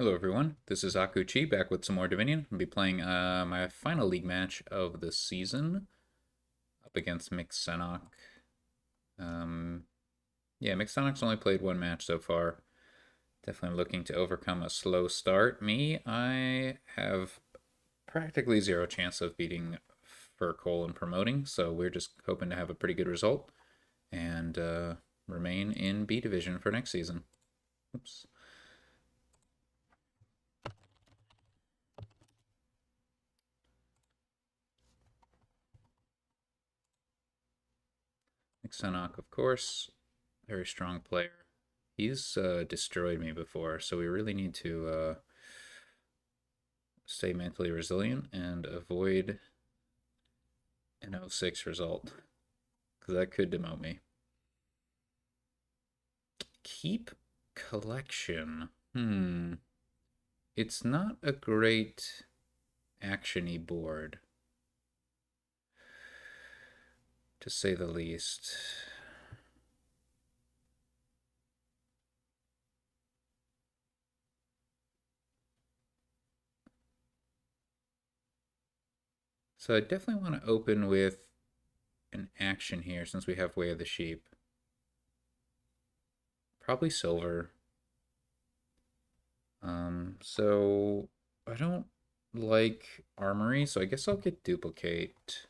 Hello everyone, this is Akuchi back with some more Dominion. I'll be playing my final league match of the season up against Qsenoch. Um, yeah, Qsenoch's only played one match so far. Definitely looking to overcome a slow start. I have practically zero chance of beating Fur Cole and promoting, so we're just hoping to have a pretty good result and remain in B Division for next season. Oops. Qsenoch, of course, very strong player. He's destroyed me before, so we really need to stay mentally resilient and avoid an 06 result, because that could demote me. Keep collection. It's not a great action-y board, to say the least. So I definitely want to open with an action here since we have Way of the Sheep. Probably silver. So I don't like armory, so I guess I'll get duplicate.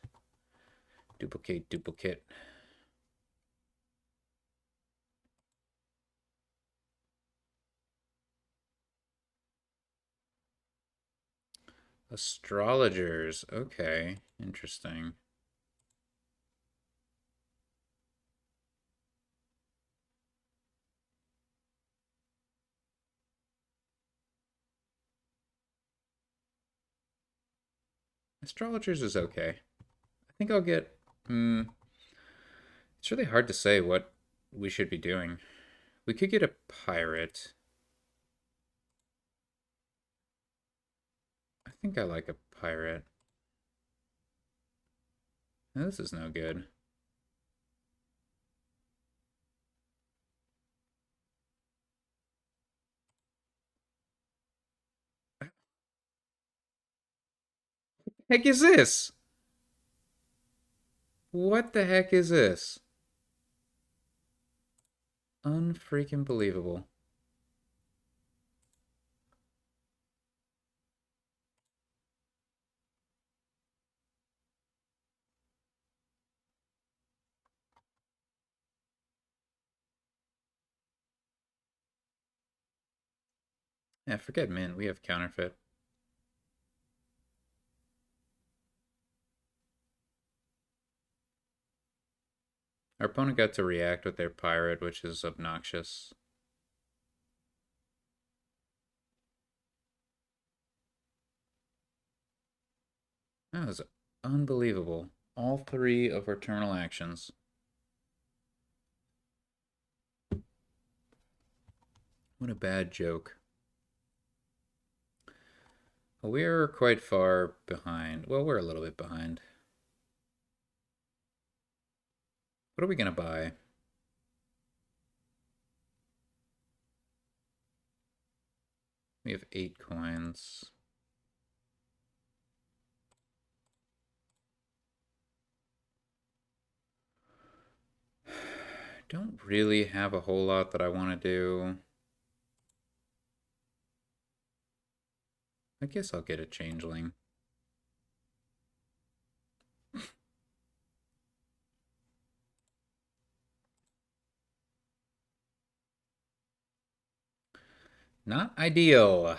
Duplicate. Astrologers. Okay, interesting. Astrologers is okay. I think I'll get. It's really hard to say what we should be doing. We could get a pirate. I think I like a pirate. No, this is no good. Heck is this? What the heck is this? Unfreaking believable. Yeah, forget mint. We have counterfeit. Our opponent got to react with their pirate, which is obnoxious. That was unbelievable. All three of our terminal actions. What a bad joke. Well, we're quite far behind. Well, we're a little bit behind. What are we going to buy? We have 8 coins. Don't really have a whole lot that I want to do. I guess I'll get a changeling. Not ideal.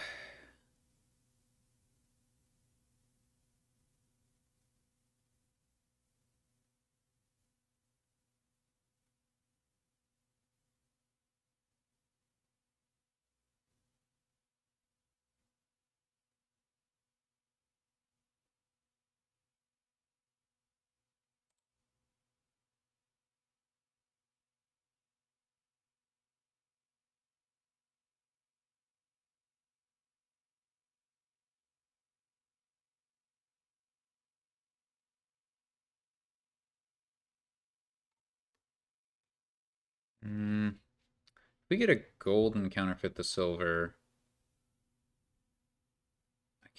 If we get a gold and counterfeit the silver,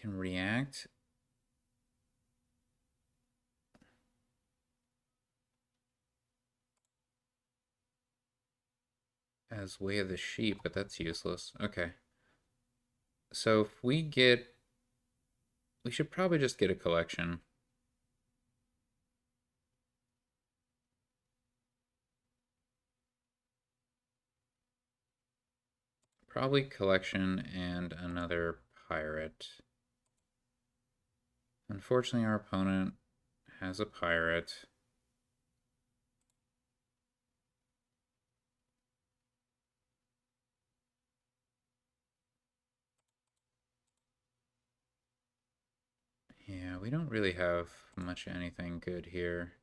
can react. As Way of the Sheep, but that's useless. Okay. So if we get... We should probably just get a collection. Probably collection and another pirate. Unfortunately, our opponent has a pirate. Yeah, we don't really have much anything good here.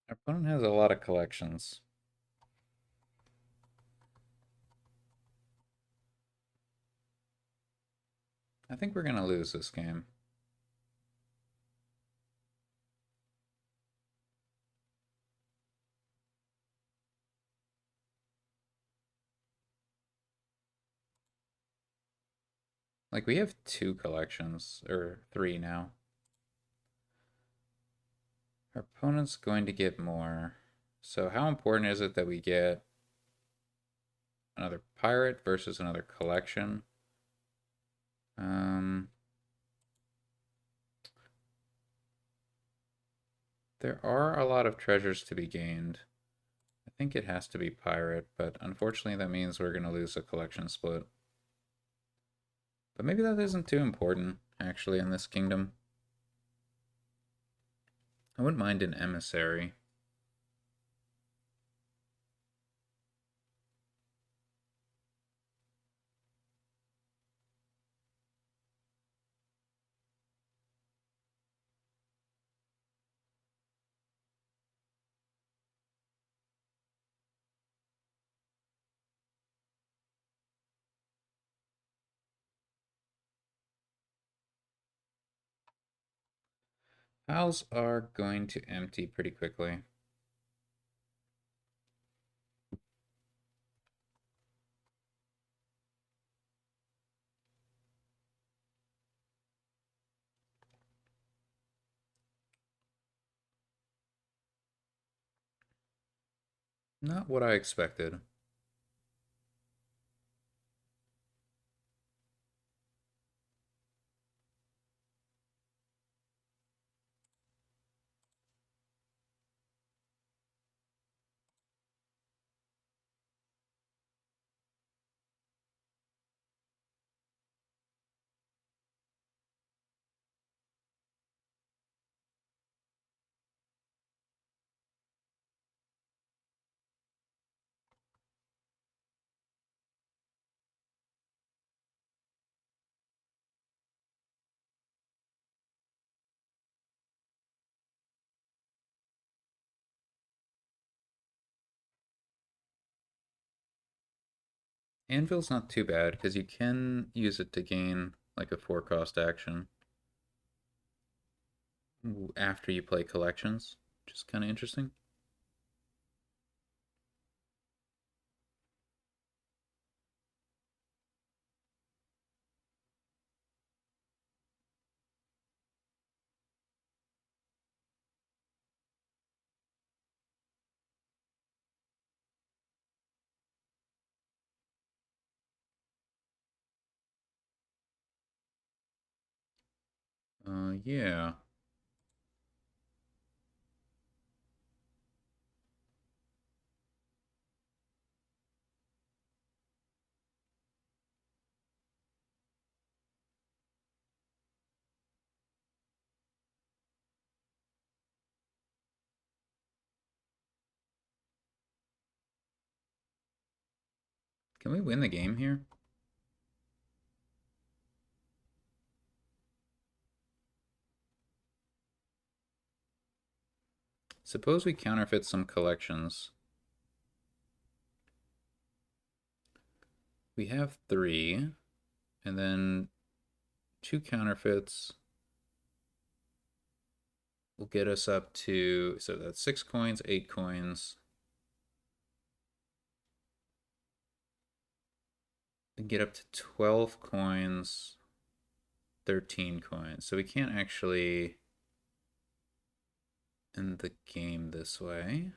Our opponent has a lot of collections. I think we're going to lose this game. Like, we have 2 collections, or 3 now. Our opponent's going to get more. So how important is it that we get another pirate versus another collection? There are a lot of treasures to be gained. I think it has to be pirate, but unfortunately that means we're going to lose a collection split. But maybe that isn't too important, actually, in this kingdom. I wouldn't mind an emissary. Piles are going to empty pretty quickly. Not what I expected. Anvil's not too bad, because you can use it to gain like a 4-cost action after you play collections, which is kind of interesting. Yeah. Can we win the game here? Suppose we counterfeit some collections. We have 3, and then 2 counterfeits will get us up to, so that's 6 coins, 8 coins. And get up to 12 coins, 13 coins. So we can't actually end the game this way.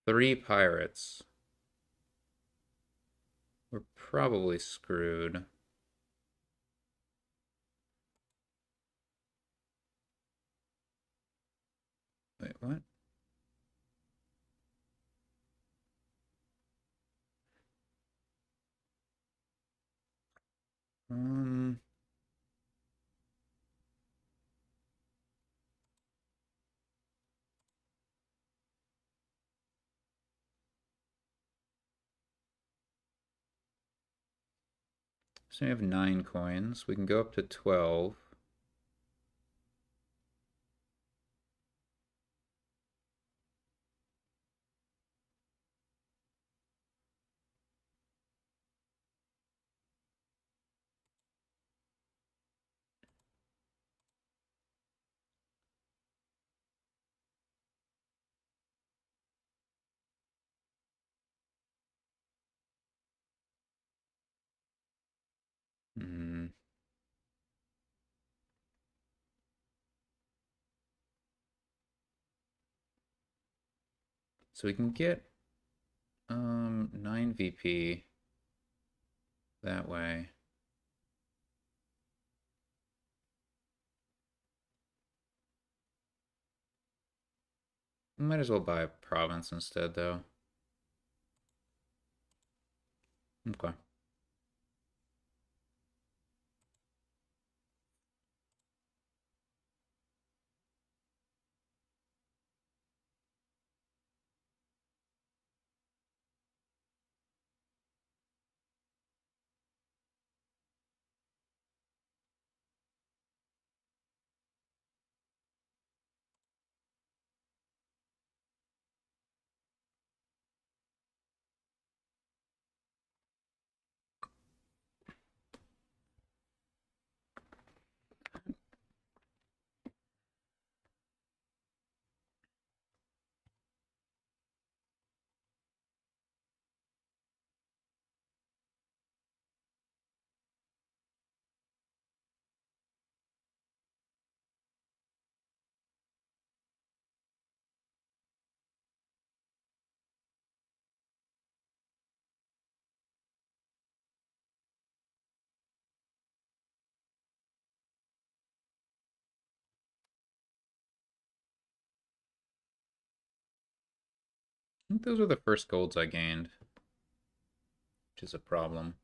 Three pirates. We're probably screwed. Wait, what? Um, so we have 9 coins. We can go up to 12. Hmm. So we can get 9 VP that way. We might as well buy a province instead, though. Okay. I think those were the first golds I gained, which is a problem.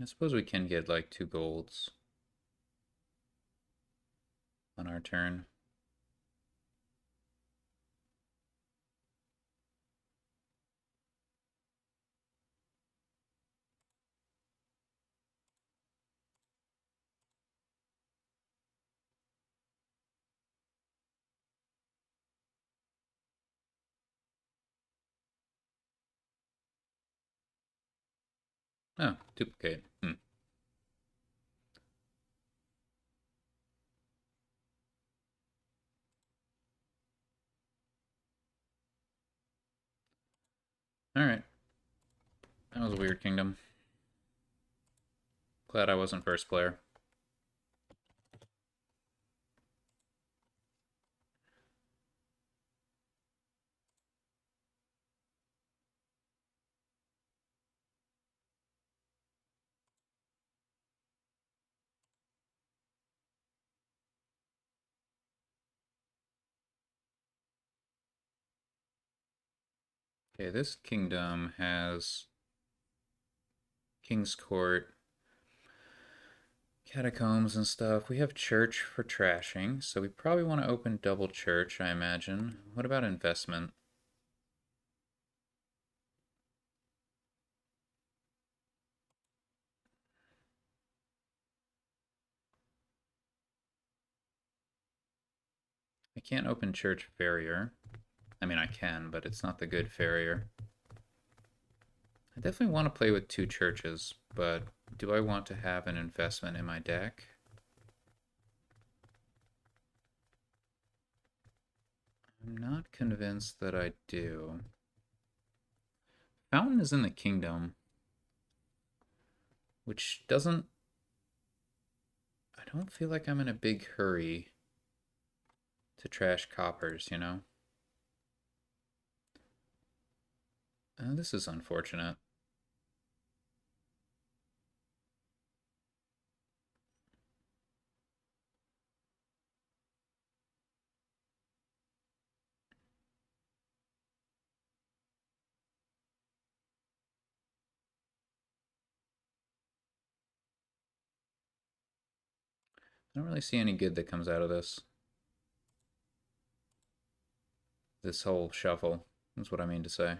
I suppose we can get like 2 golds on our turn. Oh, duplicate. Alright. That was a weird kingdom. Glad I wasn't first player. Okay, this kingdom has King's Court, catacombs and stuff. We have church for trashing, so we probably want to open double church, I imagine. What about investment? I can't open church farrier. I mean, I can, but it's not the good farrier. I definitely want to play with two churches, but do I want to have an investment in my deck? I'm not convinced that I do. Fountain is in the kingdom, which doesn't... I don't feel like I'm in a big hurry to trash coppers, you know? This is unfortunate. I don't really see any good that comes out of this. This whole shuffle is what I mean to say.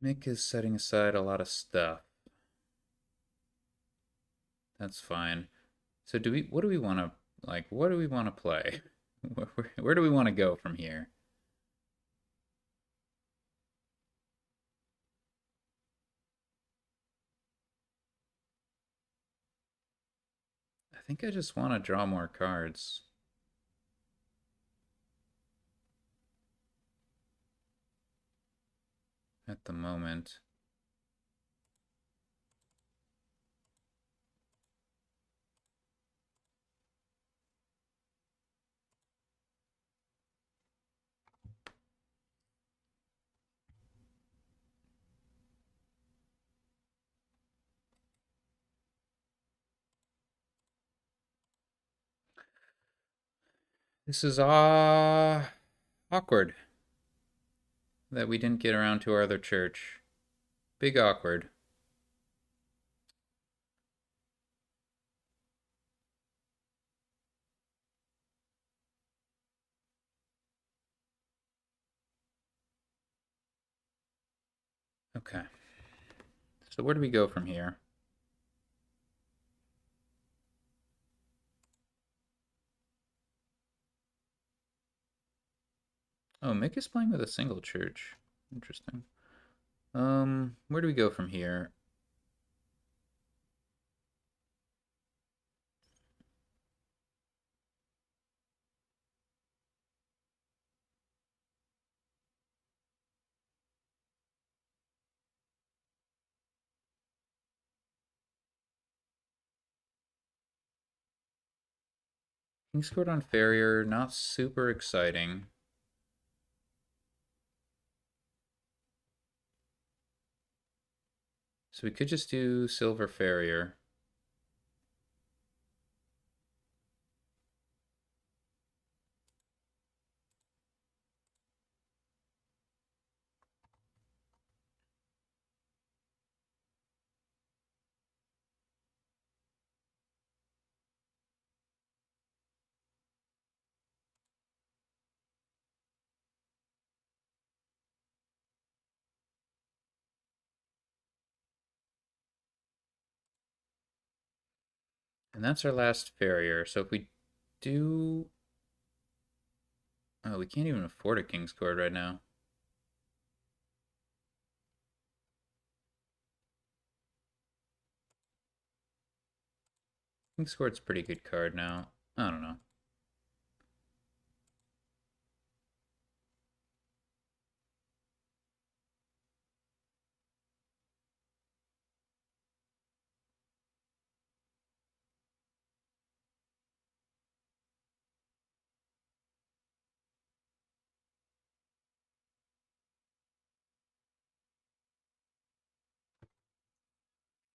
Mick is setting aside a lot of stuff. That's fine. So what do we want to, like, what do we want to play? Where do we want to go from here? I think I just want to draw more cards at the moment. This is awkward that we didn't get around to our other church. Big awkward. Okay. So where do we go from here? Oh, Mick is playing with a single church. Interesting. Where do we go from here? King's Court on Farrier, not super exciting. So we could just do Silver Farrier. And that's our last Farrier. So if we do... Oh, we can't even afford a King's Court right now. King's Court's a pretty good card now. I don't know.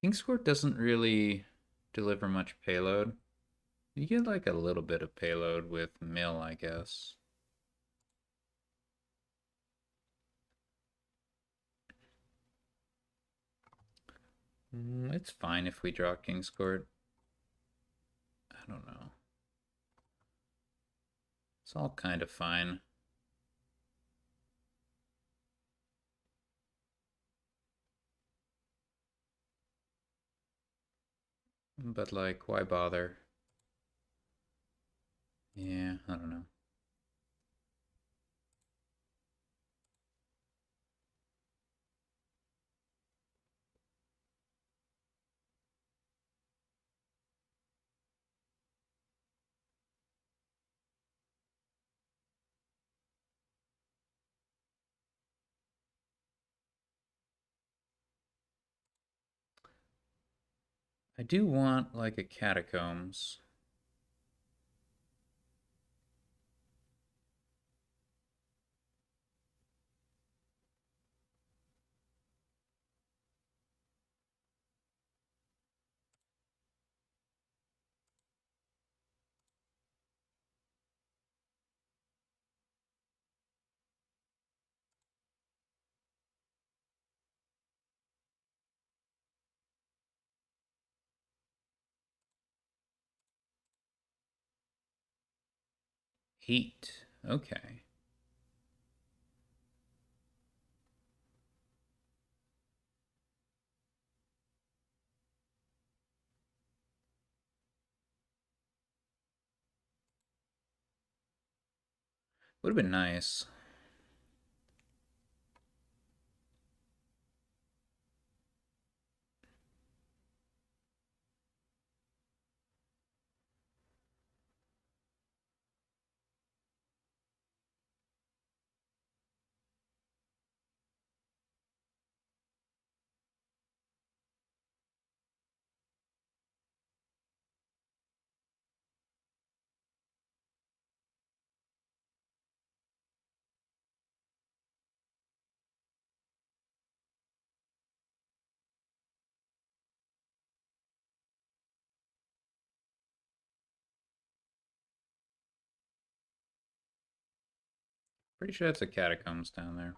Kingscourt doesn't really deliver much payload. You get like a little bit of payload with mill, I guess. It's fine if we draw Kingscourt. I don't know. It's all kind of fine. But like, why bother? Yeah, I don't know. I do want like a catacombs. Heat. Okay. Would have been nice. Pretty sure that's a catacombs down there.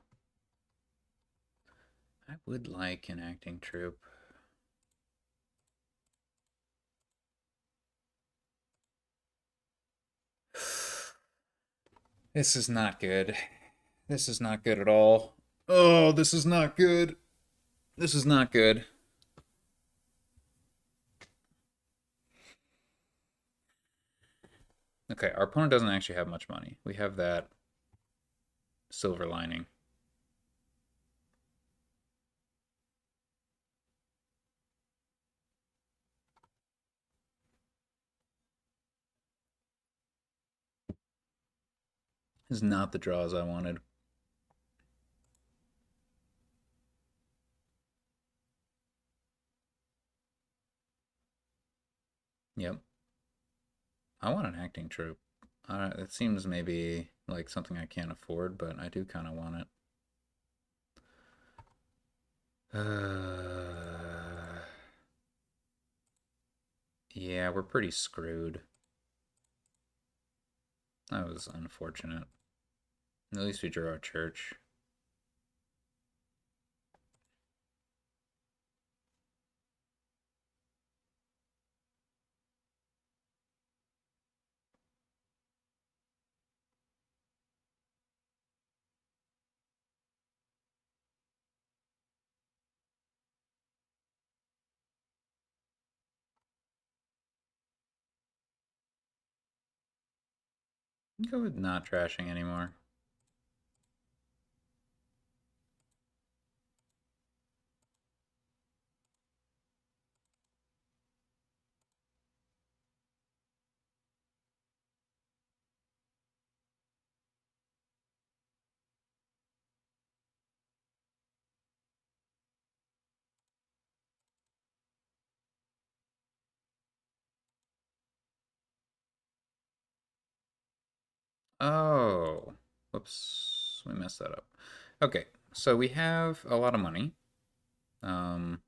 I would like an acting troop. This is not good. This is not good at all. Oh, this is not good. This is not good. Okay, our opponent doesn't actually have much money. We have that silver lining. This is not the draws I wanted. Yep. I want an acting troop. It seems maybe like something I can't afford, but I do kind of want it. Yeah, we're pretty screwed. That was unfortunate. At least we drew our church. Go with not trashing anymore. Oh, whoops, we messed that up. Okay, so we have a lot of money. Um,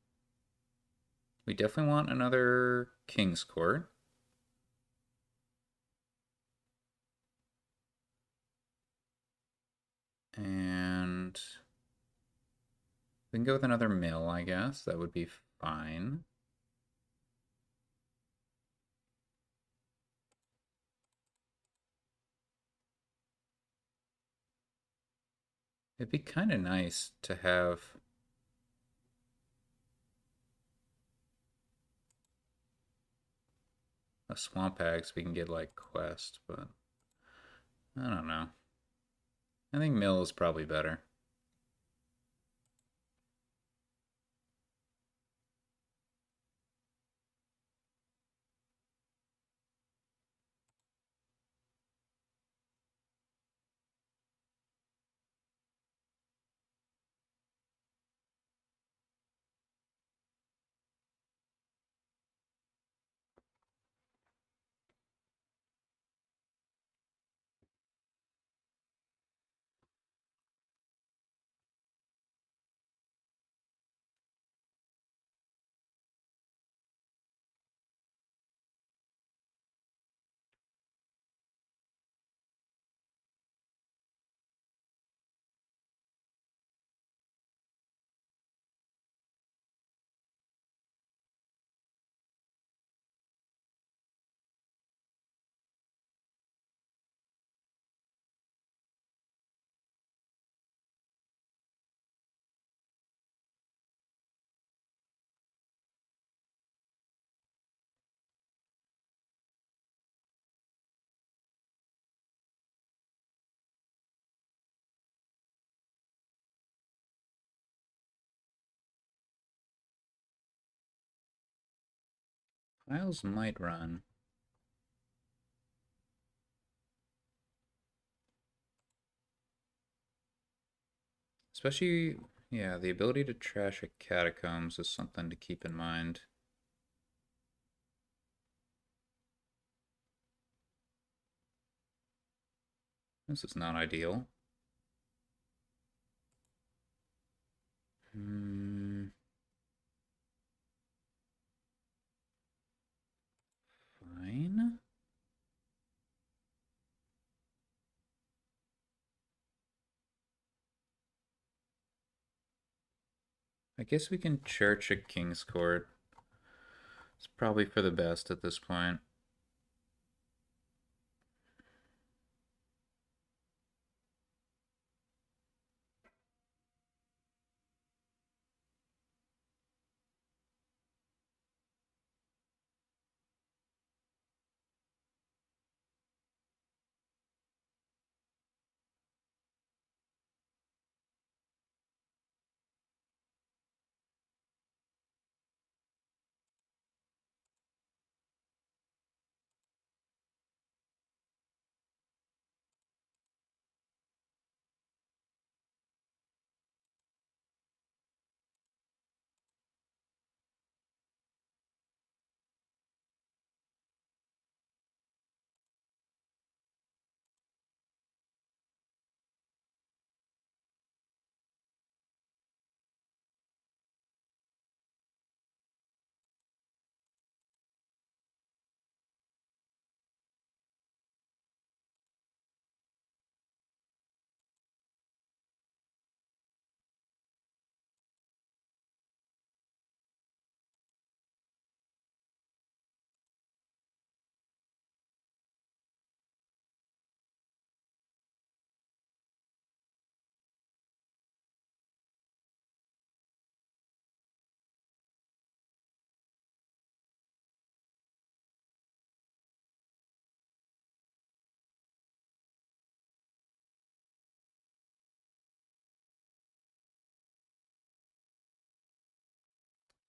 We definitely want another King's Court. And we can go with another mill, I guess. That would be fine. It'd be kind of nice to have a swamp hag so we can get like quest, but I don't know. I think mill is probably better. Files might run. Especially, yeah, the ability to trash a catacombs is something to keep in mind. This is not ideal. Hmm, fine. I guess we can church a King's Court. It's probably for the best at this point.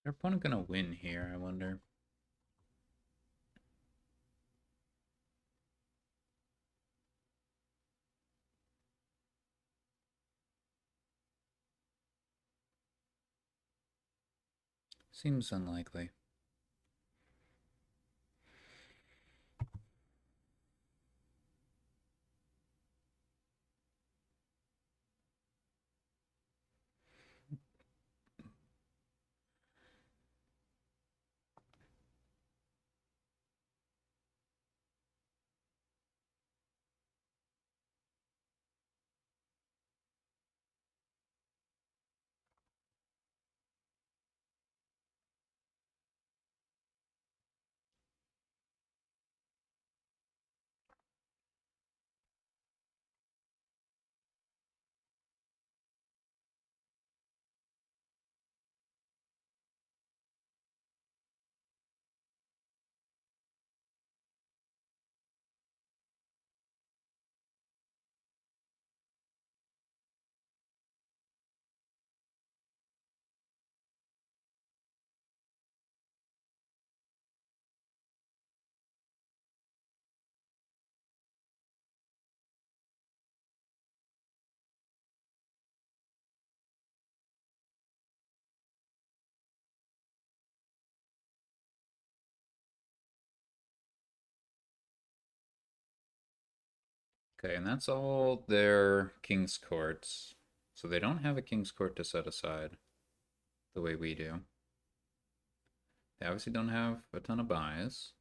Our opponent gonna win here, I wonder. Seems unlikely. Okay, and that's all their King's Courts. So they don't have a King's Court to set aside the way we do. They obviously don't have a ton of buys.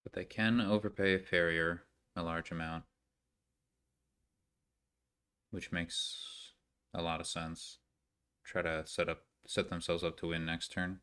But they can overpay a farrier a large amount, which makes a lot of sense. Try to set themselves up to win next turn.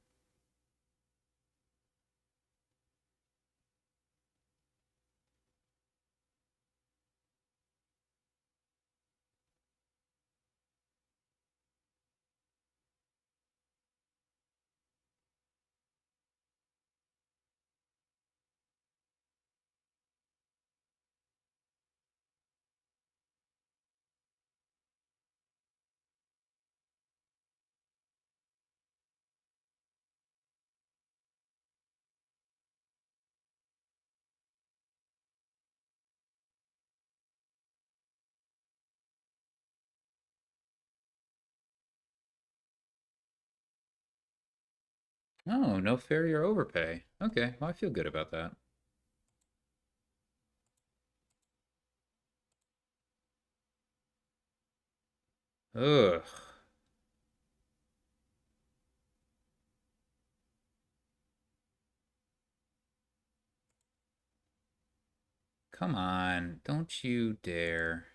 Oh, no farrier overpay. Okay, well, I feel good about that. Ugh. Come on, don't you dare.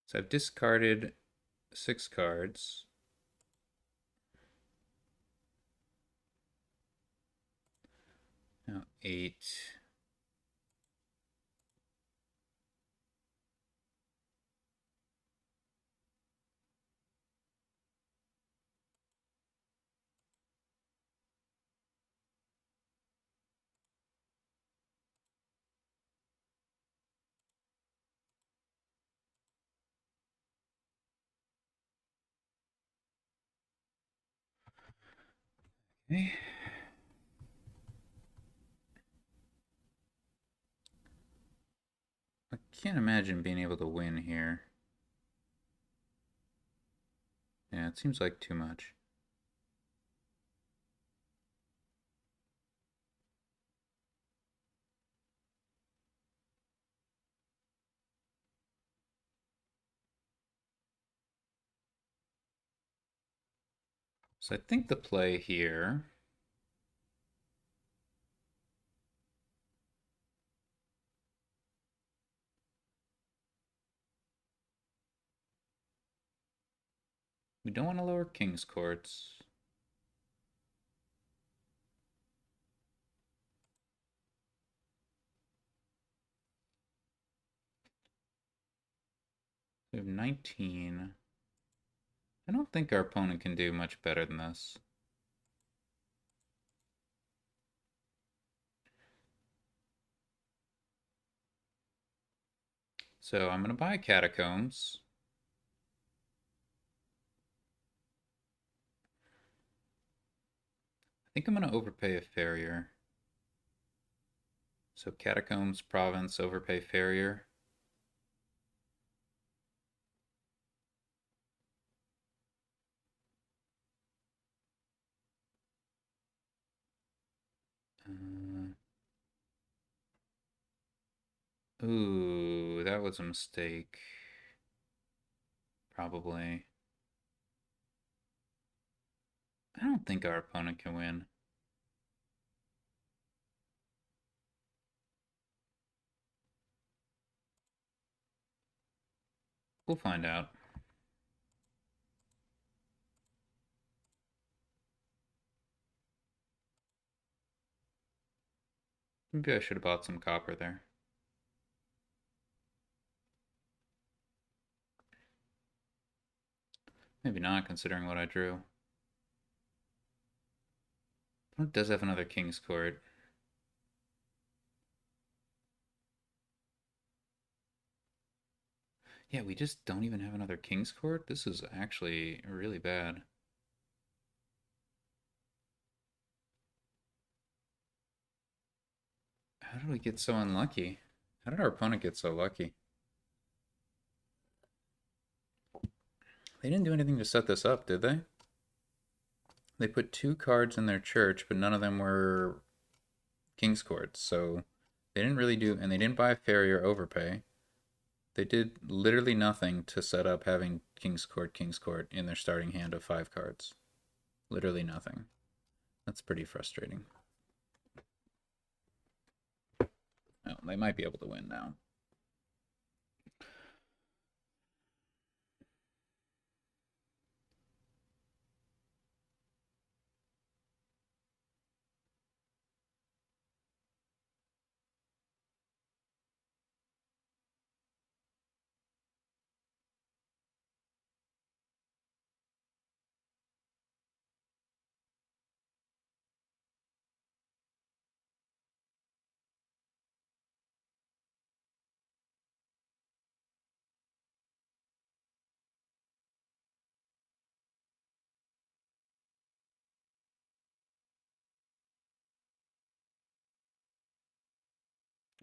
So I've discarded 6 cards. Now 8. Okay. I can't imagine being able to win here. Yeah, it seems like too much. So I think the play here, we don't want to lower King's Courts. We have 19. I don't think our opponent can do much better than this. So I'm going to buy Catacombs. I think I'm going to overpay a farrier. So Catacombs, Province, overpay farrier. Ooh, that was a mistake. Probably. I don't think our opponent can win. We'll find out. Maybe I should have bought some copper there. Maybe not, considering what I drew. It does have another King's Court. Yeah, we just don't even have another King's Court? This is actually really bad. How did we get so unlucky? How did our opponent get so lucky? They didn't do anything to set this up, did they? They put 2 cards in their church, but none of them were King's Courts, so they didn't really do, and they didn't buy a Fairy or Overpay. They did literally nothing to set up having King's Court in their starting hand of 5 cards. Literally nothing. That's pretty frustrating. Oh, they might be able to win now.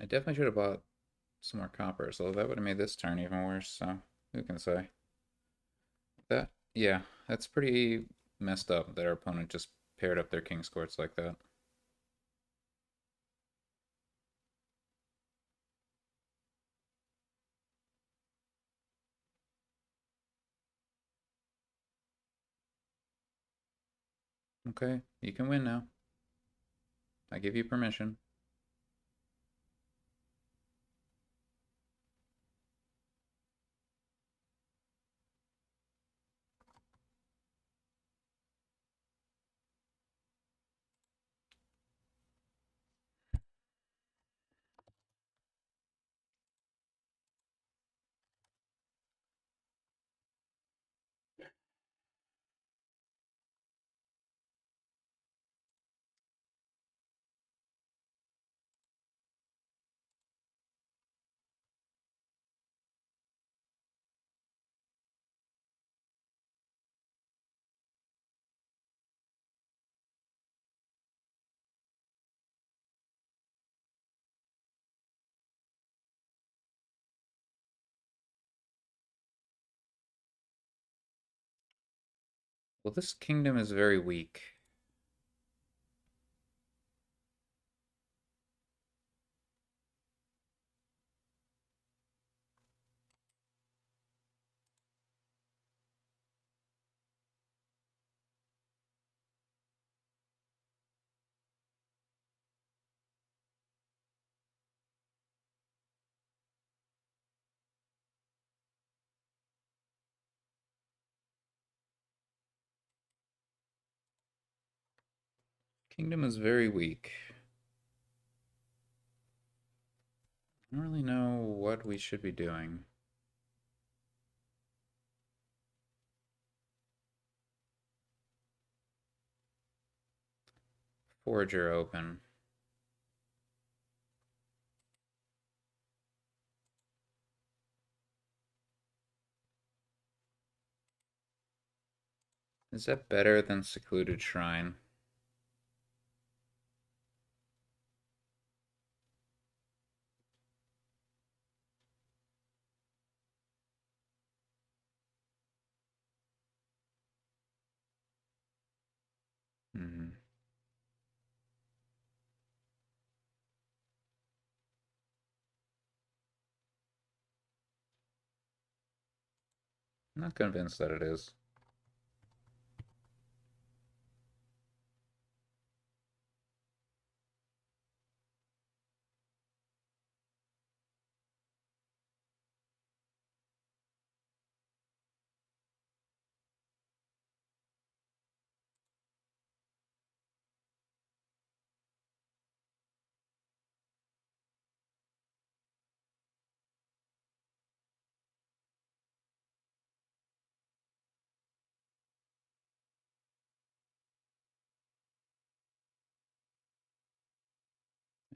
I definitely should have bought some more copper, so that would have made this turn even worse, so who can say? That, yeah, that's pretty messed up that our opponent just paired up their King's Courts like that. Okay, you can win now. I give you permission. Well, this kingdom is very weak. Kingdom is very weak. I don't really know what we should be doing. Forager open. Is that better than Secluded Shrine? Hmm. I'm not convinced that it is.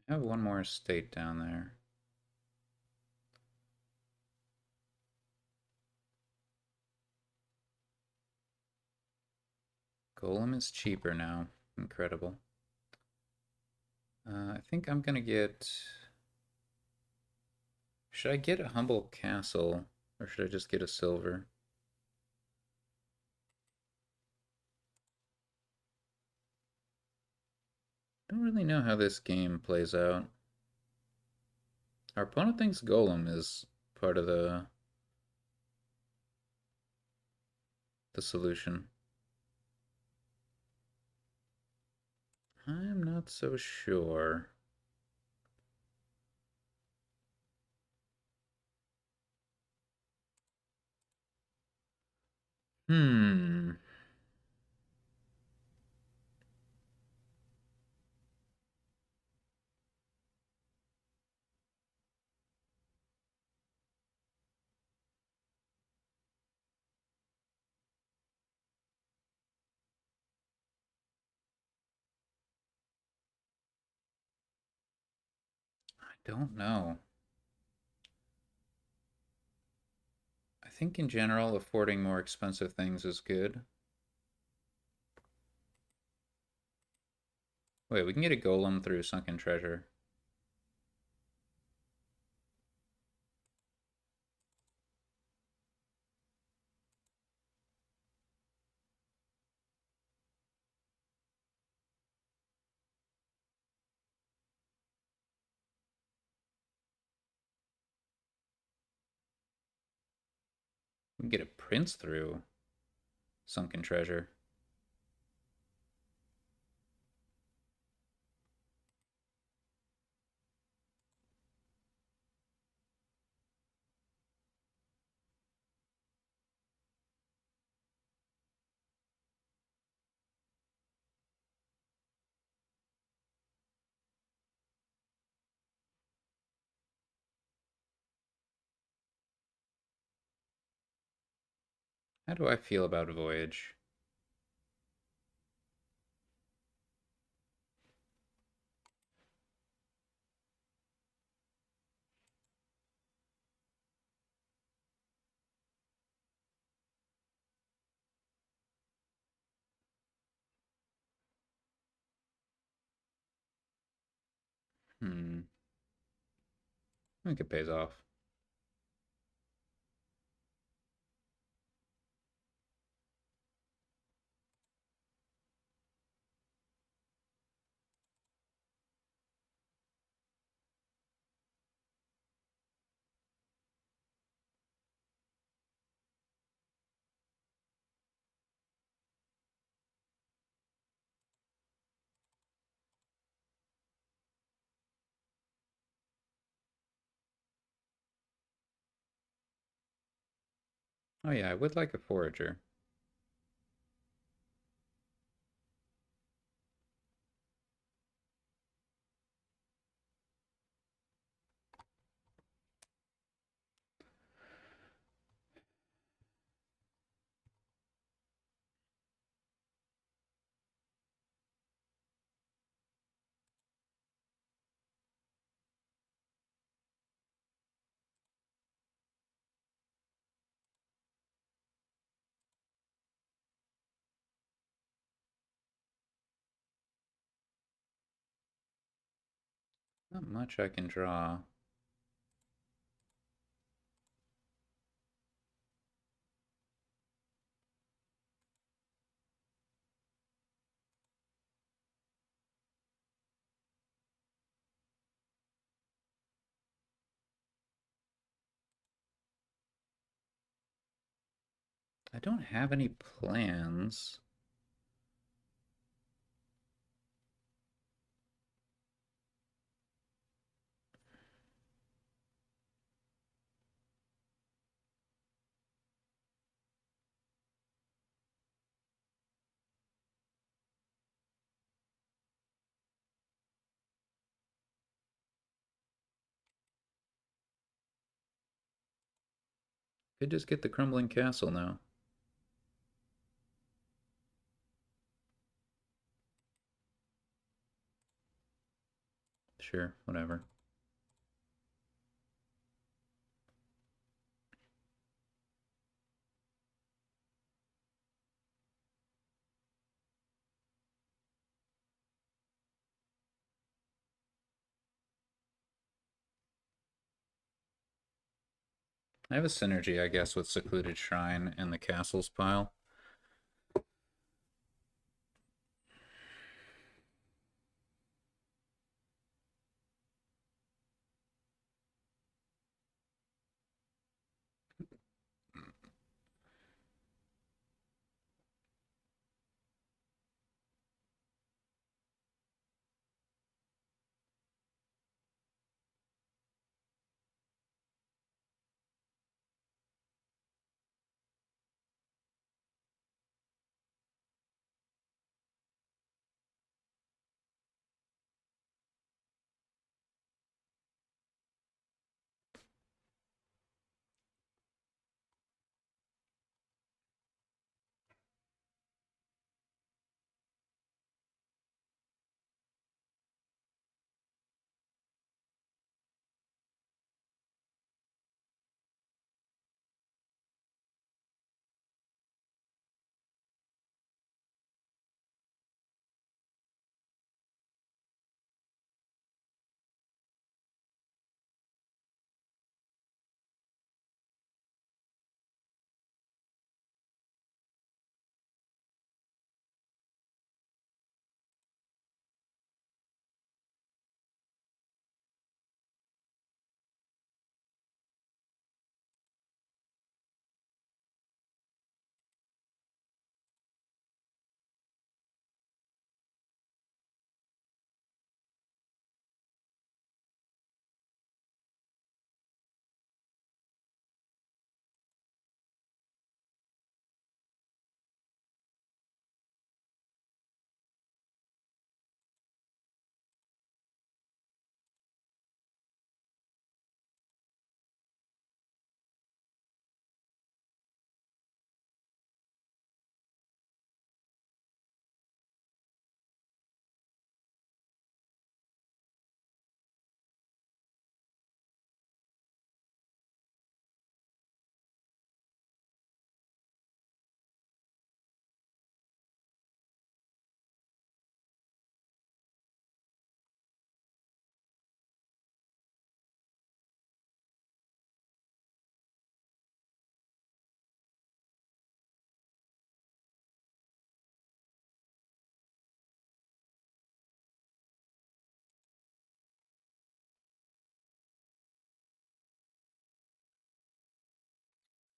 I have one more estate down there. Golem is cheaper now. Incredible. I think I'm gonna get... Should I get a humble castle, or should I just get a silver? I don't really know how this game plays out. Our opponent thinks Golem is part of the solution. I'm not so sure. Hmm. I don't know. I think in general, affording more expensive things is good. Wait, we can get a golem through Sunken Treasure. We can get a prince through Sunken Treasure. How do I feel about Voyage? Hmm. I think it pays off. Oh yeah, I would like a forager. Not much I can draw. I don't have any plans. Could just get the crumbling castle now. sure, whatever. I have a synergy, I guess, with Secluded Shrine and the Castles pile.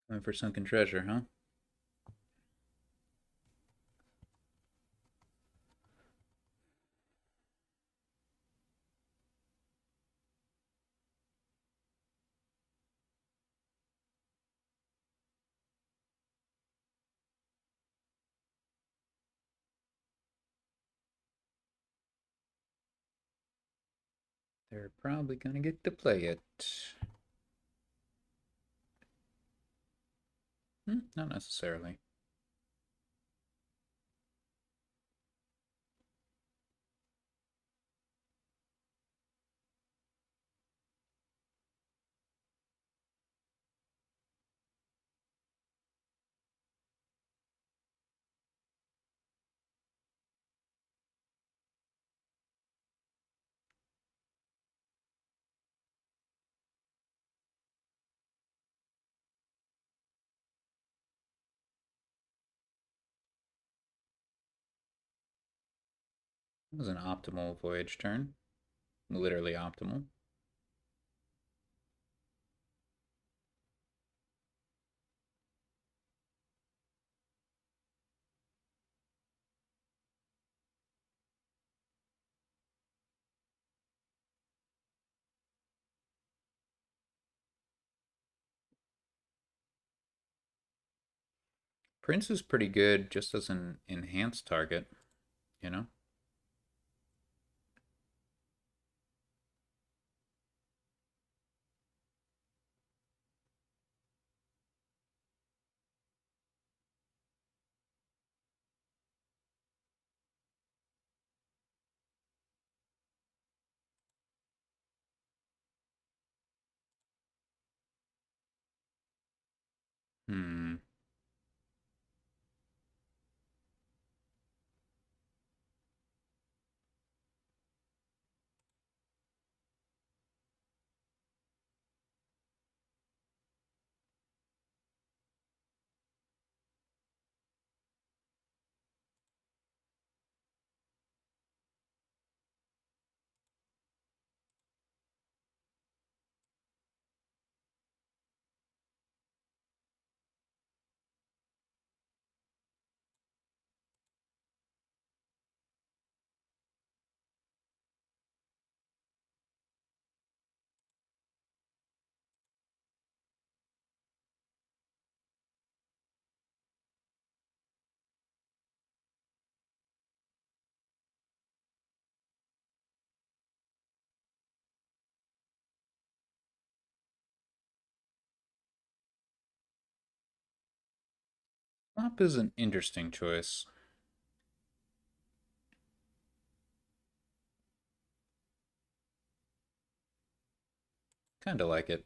Going for Sunken Treasure, huh? They're probably gonna get to play it. Not necessarily. It was an optimal voyage turn. Literally optimal. Prince is pretty good just as an enhanced target, you know? Hmm. Swap is an interesting choice. Kinda like it.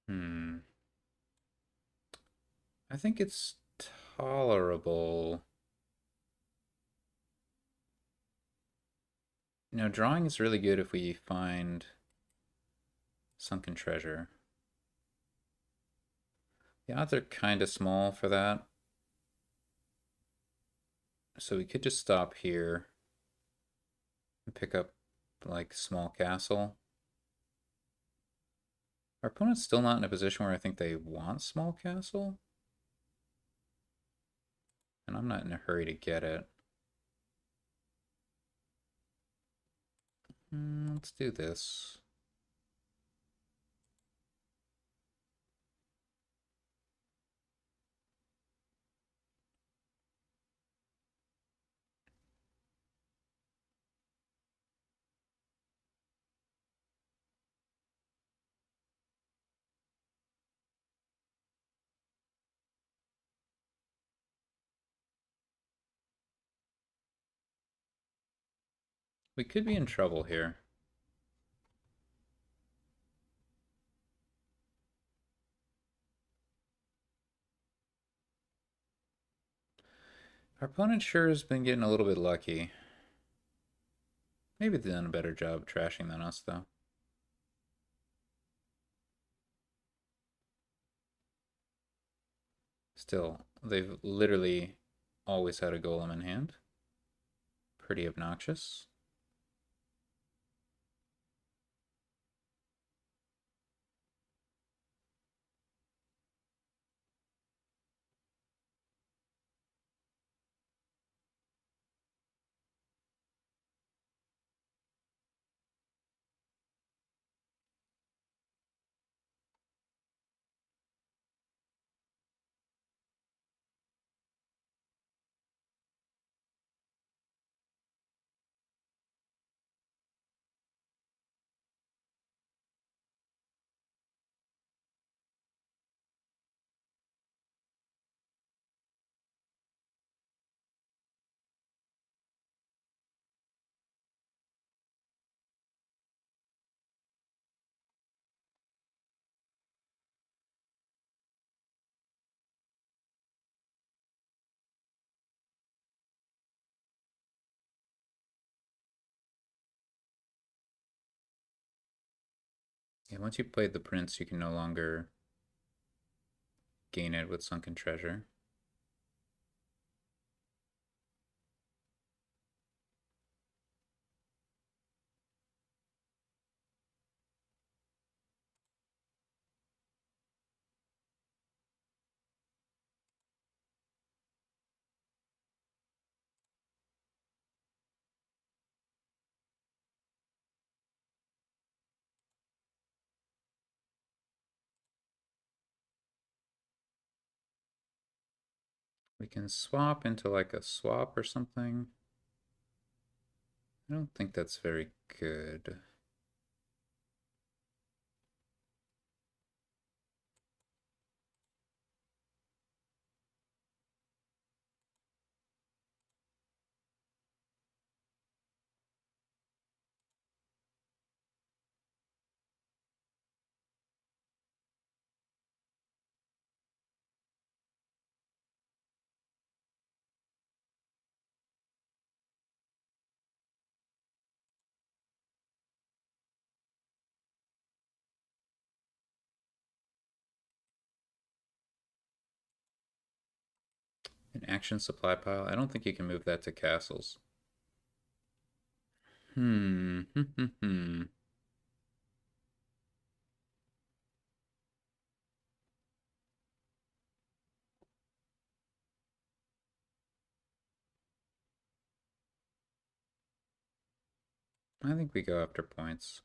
Hmm. I think it's tolerable. You know, drawing is really good if we find sunken treasure. The odds are kind of small for that. So we could just stop here and pick up, like, small castle. Our opponent's still not in a position where I think they want small castle. And I'm not in a hurry to get it. Let's do this. We could be in trouble here. Our opponent sure has been getting a little bit lucky. Maybe they've done a better job trashing than us, though. Still, they've literally always had a golem in hand. Pretty obnoxious. Yeah, once you've played the prince, you can no longer gain it with sunken treasure. We can swap into like a swap or something. I don't think that's very good. An action supply pile. I don't think you can move that to castles. Hmm. I think we go after points.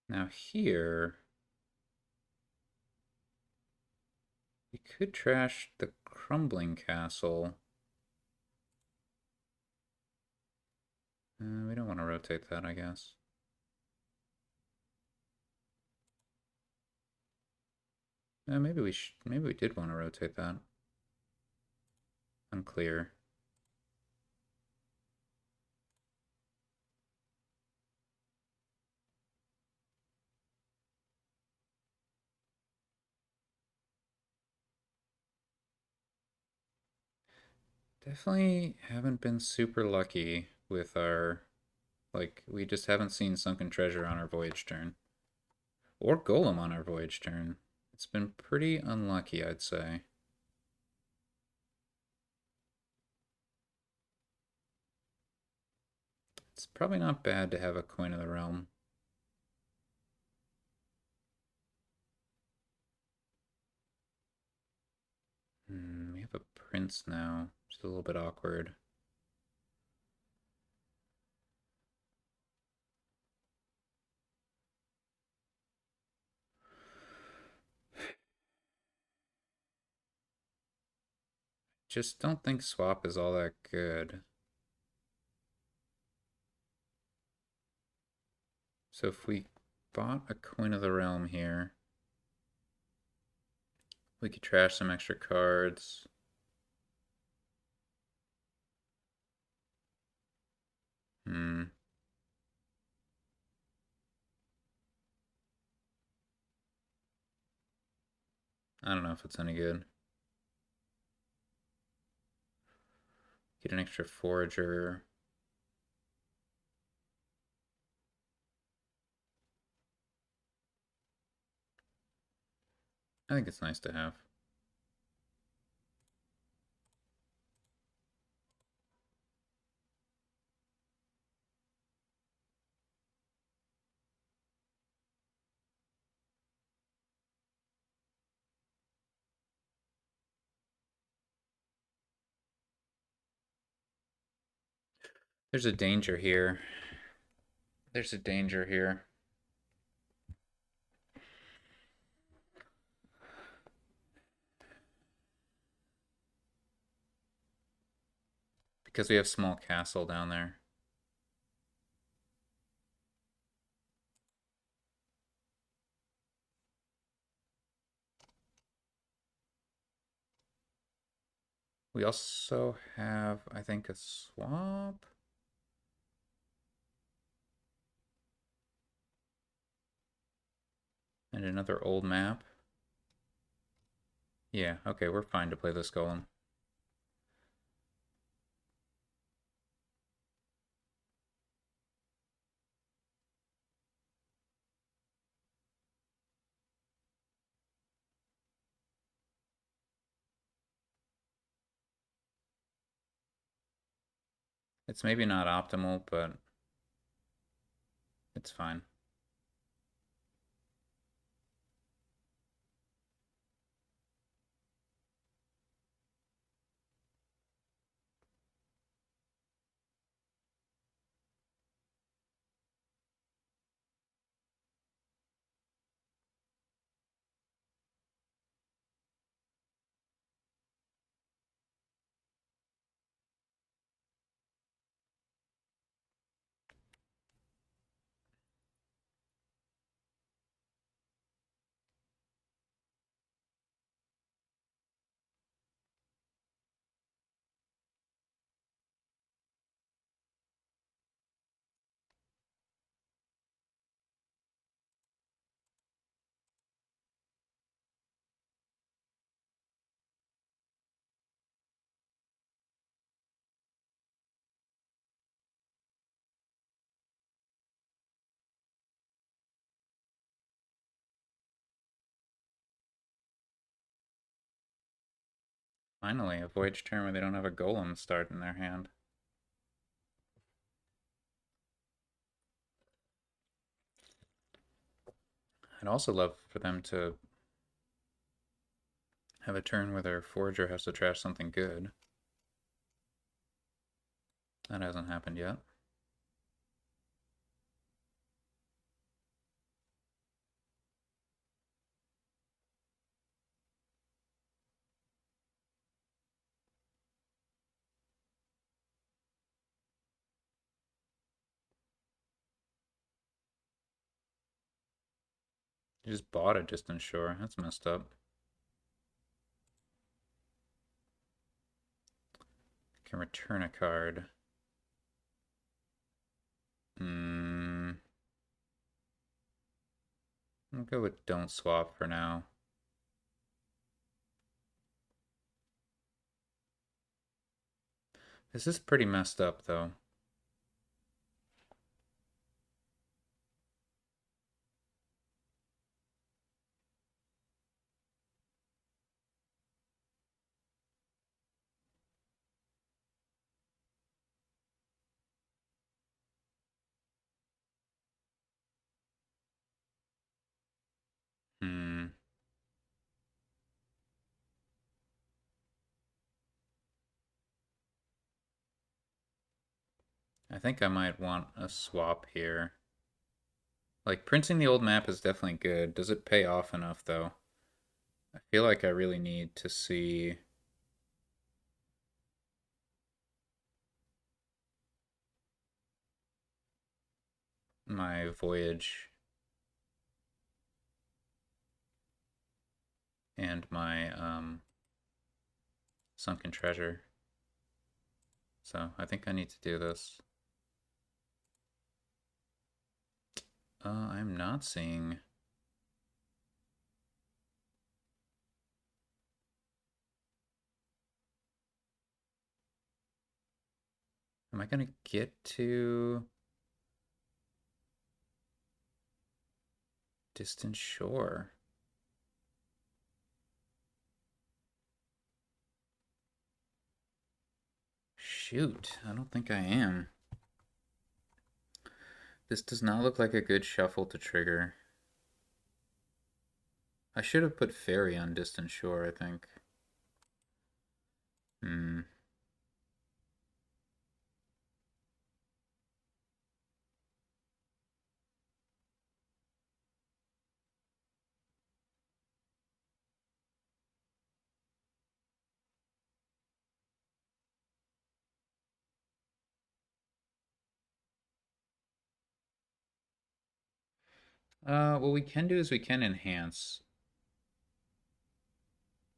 Now here, we could trash the crumbling castle. We don't want to rotate that, I guess. Maybe we did want to rotate that. Unclear. Definitely haven't been super lucky with our, like, we just haven't seen Sunken Treasure on our voyage turn. Or Golem on our voyage turn. It's been pretty unlucky, I'd say. It's probably not bad to have a Coin of the Realm. We have a Prince now, which is a little bit awkward. Just don't think swap is all that good. So if we bought a Coin of the Realm here, we could trash some extra cards. Hmm. I don't know if it's any good. Get an extra Forager. I think it's nice to have. There's a danger here. There's a danger here. Because we have small castle down there. We also have, I think, a swamp. And another old map. Yeah, okay, we're fine to play this Golem. It's maybe not optimal, but it's fine. Finally, a voyage turn where they don't have a golem start in their hand. I'd also love for them to have a turn where their forager has to trash something good. That hasn't happened yet. You just bought a distant shore. That's messed up. Can return a card. I'll go with don't swap for now. This is pretty messed up, though. Hmm. I think I might want a swap here. Like, printing the old map is definitely good. Does it pay off enough, though? I feel like I really need to see my voyage and my sunken treasure. So I think I need to do this. I'm not seeing. Am I gonna get to distant shore? Shoot, I don't think I am. This does not look like a good shuffle to trigger. I should have put Fairy on distant shore, I think. Hmm. What we can do is we can enhance,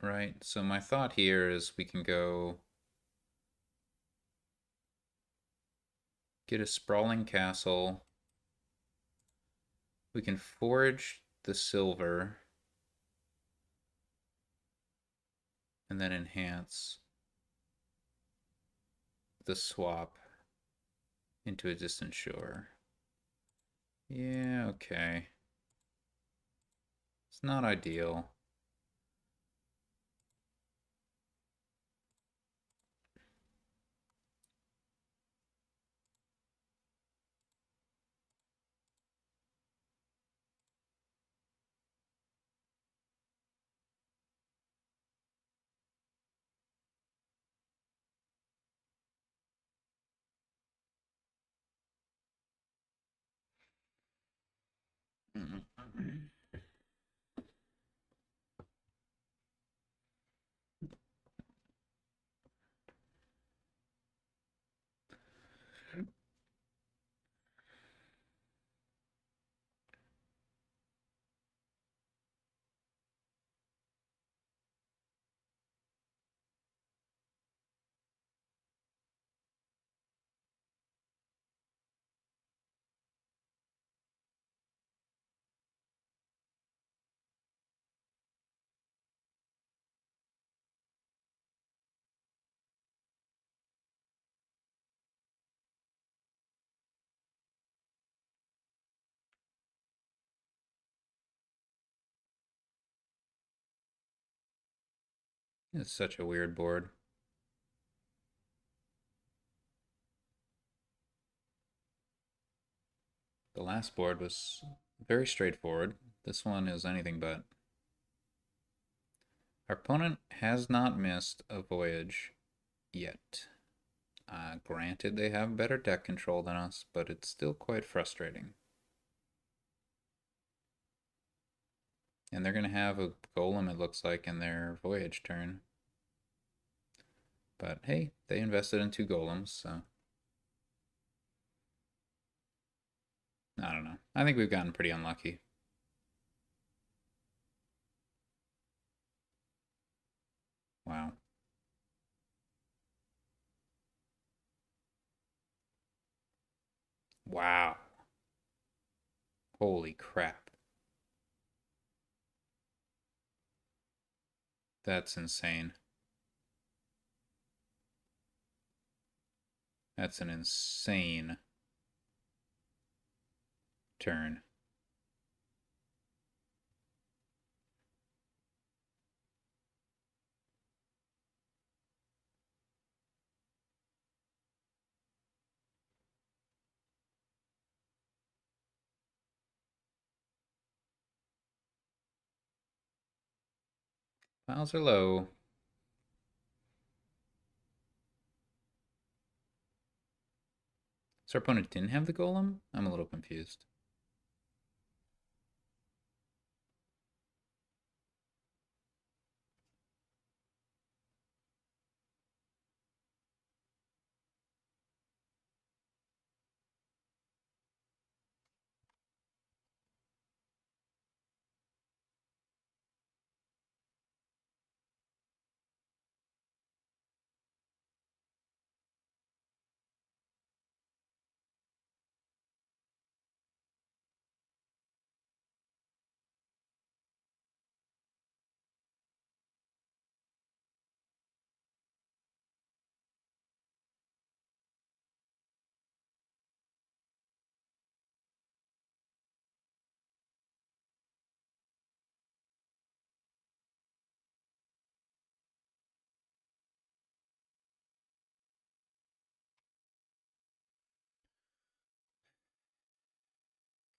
right? So my thought here is we can go get a sprawling castle. We can forage the silver and then enhance the swap into a distant shore. Yeah, okay. It's not ideal. It's such a weird board. The last board was very straightforward. This one is anything but. Our opponent has not missed a voyage yet. Granted, they have better deck control than us, but it's still quite frustrating. And they're going to have a golem, it looks like, in their voyage turn. But hey, they invested in 2 golems, so. I don't know. I think we've gotten pretty unlucky. Wow. Wow. Holy crap. That's insane. That's an insane turn. Piles are low. So our opponent didn't have the golem? I'm a little confused.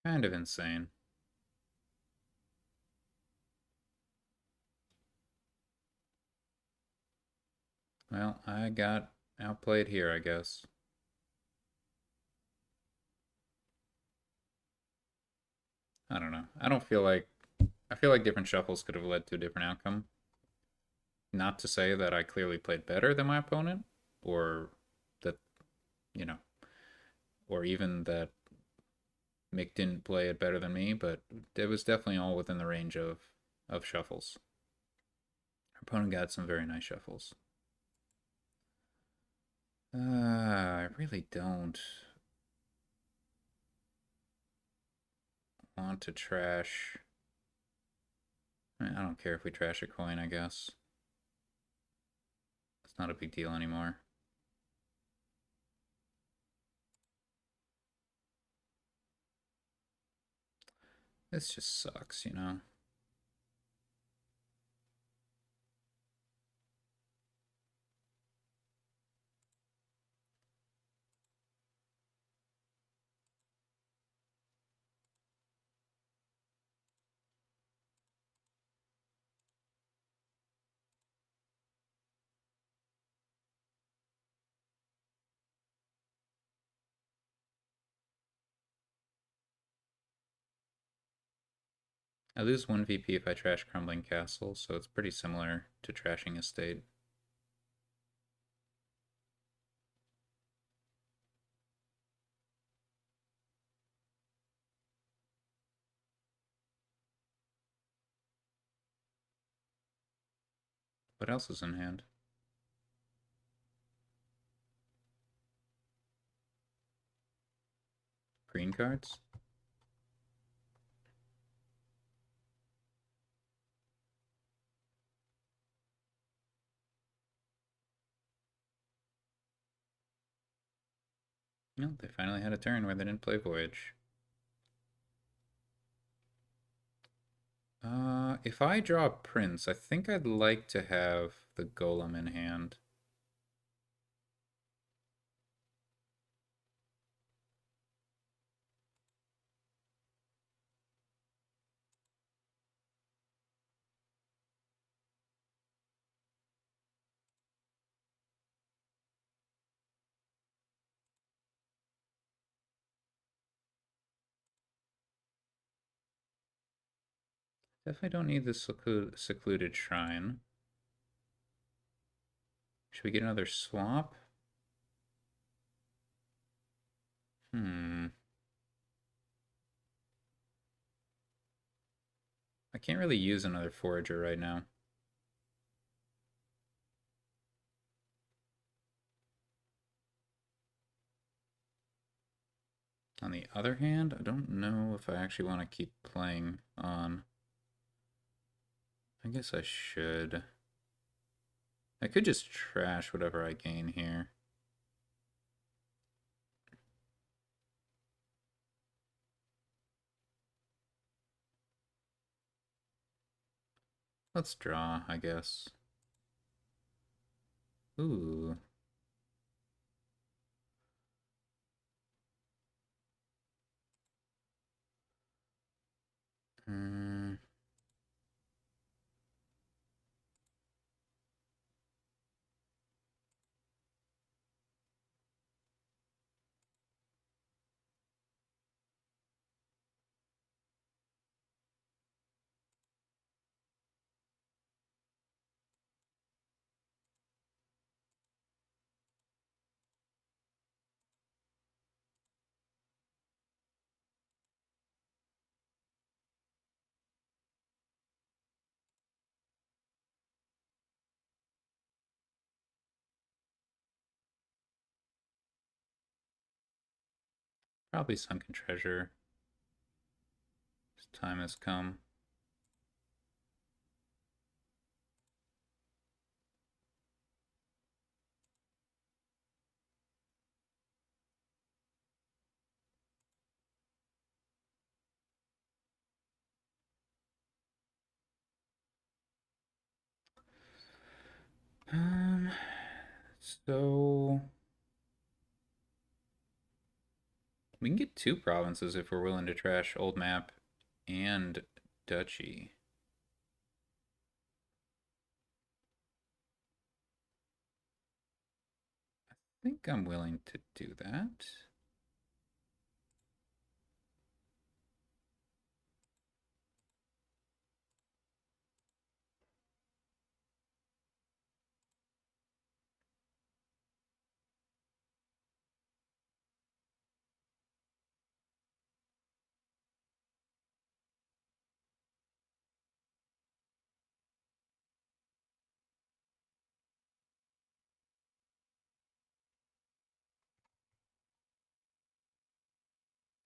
Kind of insane. Well, I got outplayed here, I guess. I don't know. I feel like different shuffles could have led to a different outcome. Not to say that I clearly played better than my opponent, or that, you know, or even that Mick didn't play it better than me, but it was definitely all within the range of shuffles. Our opponent got some very nice shuffles. I really don't want to trash. I don't care if we trash a coin, I guess. It's not a big deal anymore. This just sucks, you know? I lose 1 VP if I trash Crumbling Castle, so it's pretty similar to trashing a state. What else is in hand? Green cards? No, they finally had a turn where they didn't play Voyage. If I draw a Prince, I think I'd like to have the Golem in hand. Definitely don't need the secluded shrine. Should we get another swap? Hmm. I can't really use another forager right now. On the other hand, I don't know if I actually want to keep playing on. I guess I should. I could just trash whatever I gain here. Let's draw, I guess. Ooh. Hmm. Probably Sunken Treasure. Time has come. Um, so we can get 2 provinces if we're willing to trash old map and duchy. I think I'm willing to do that.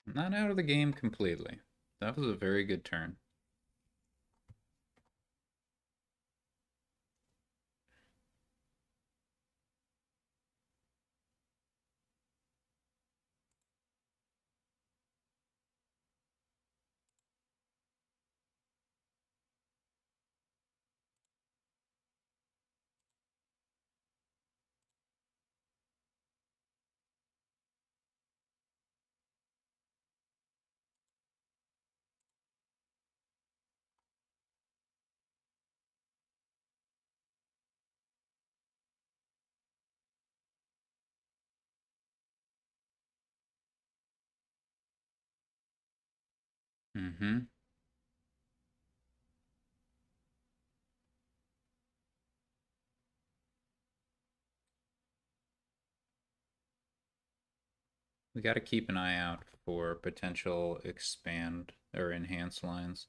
Not out of the game completely. That was a very good turn. Mm-hmm. We got to keep an eye out for potential expand or enhance lines.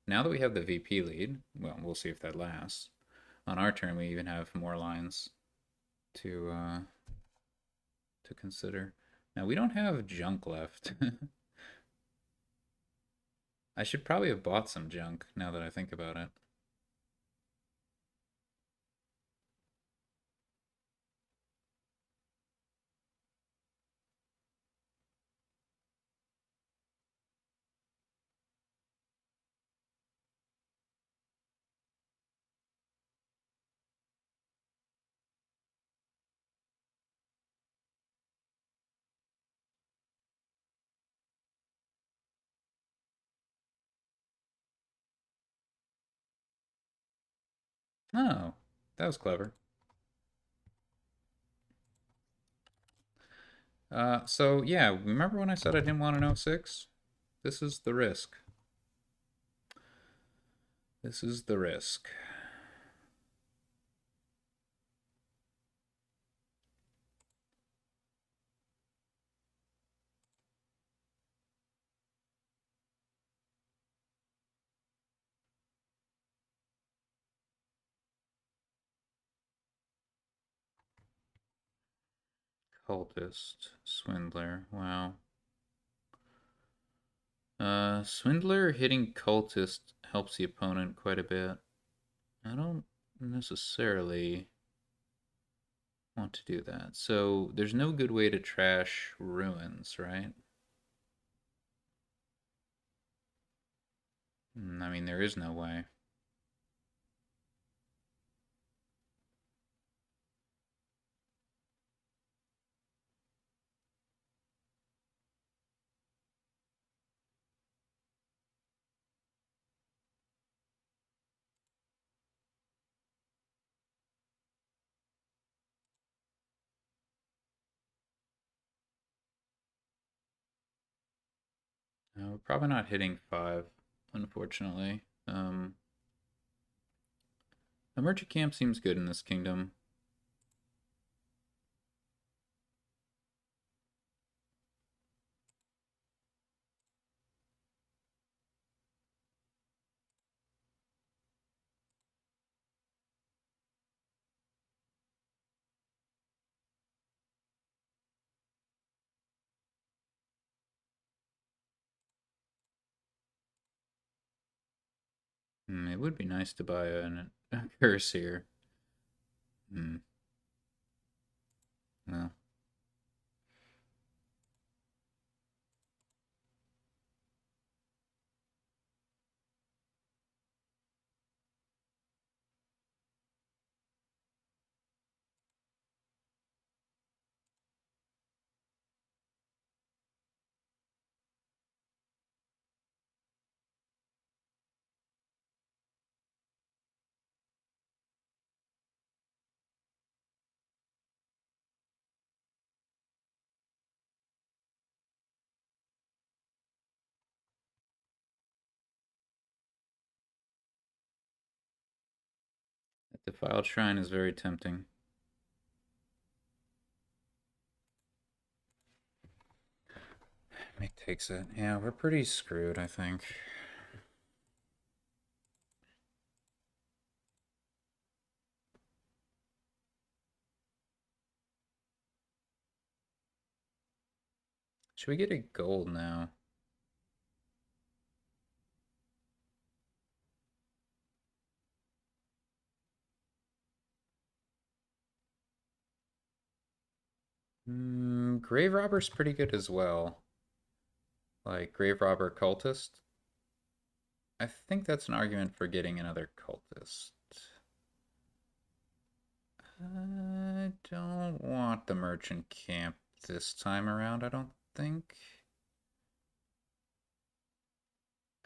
Now that we have the VP lead, well, we'll see if that lasts. On our turn, we even have more lines to consider. Now we don't have junk left. I should probably have bought some junk now that I think about it. Oh, that was clever. So yeah, remember when I said I didn't want an O6? This is the risk. This is the risk. Cultist, Swindler. Wow. Swindler hitting Cultist helps the opponent quite a bit. I don't necessarily want to do that. So there's no good way to trash ruins, right? I mean, there is no way. We're probably not hitting 5, unfortunately. The merchant camp seems good in this kingdom. It would be nice to buy a curse here. Hmm. Well, the defiled shrine is very tempting. Mick takes it. Yeah, we're pretty screwed, I think. Should we get a gold now? Graverobber's pretty good as well. Like Graverobber Cultist. I think that's an argument for getting another Cultist. I don't want the merchant camp this time around, I don't think.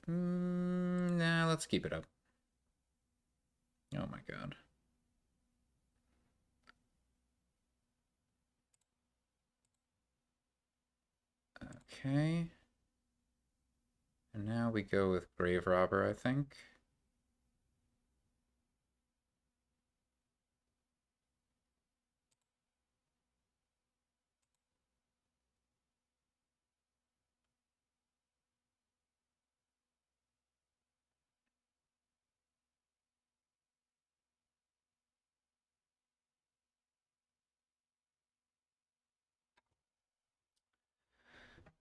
Nah, let's keep it up. Oh my god. Okay. And now we go with Graverobber, I think.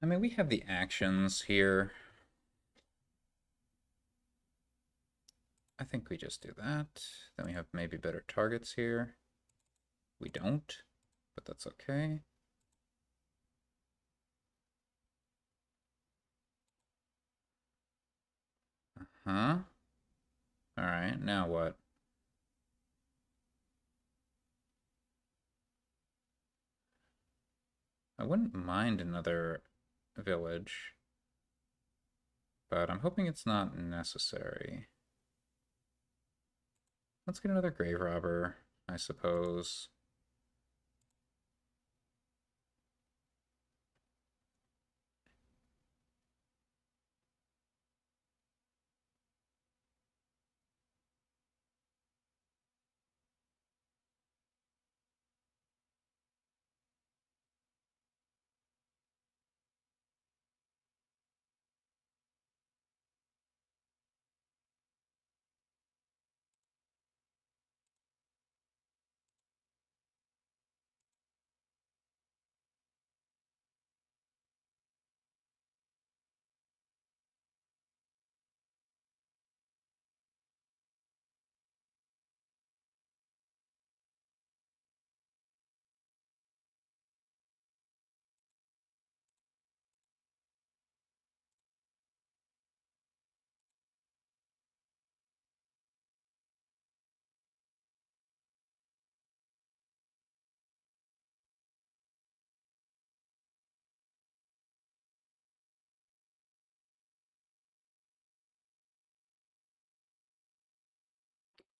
I mean, we have the actions here. I think we just do that. Then we have maybe better targets here. We don't, but that's okay. Huh? Alright, now what? I wouldn't mind another village, but I'm hoping it's not necessary. Let's get another Graverobber, I suppose.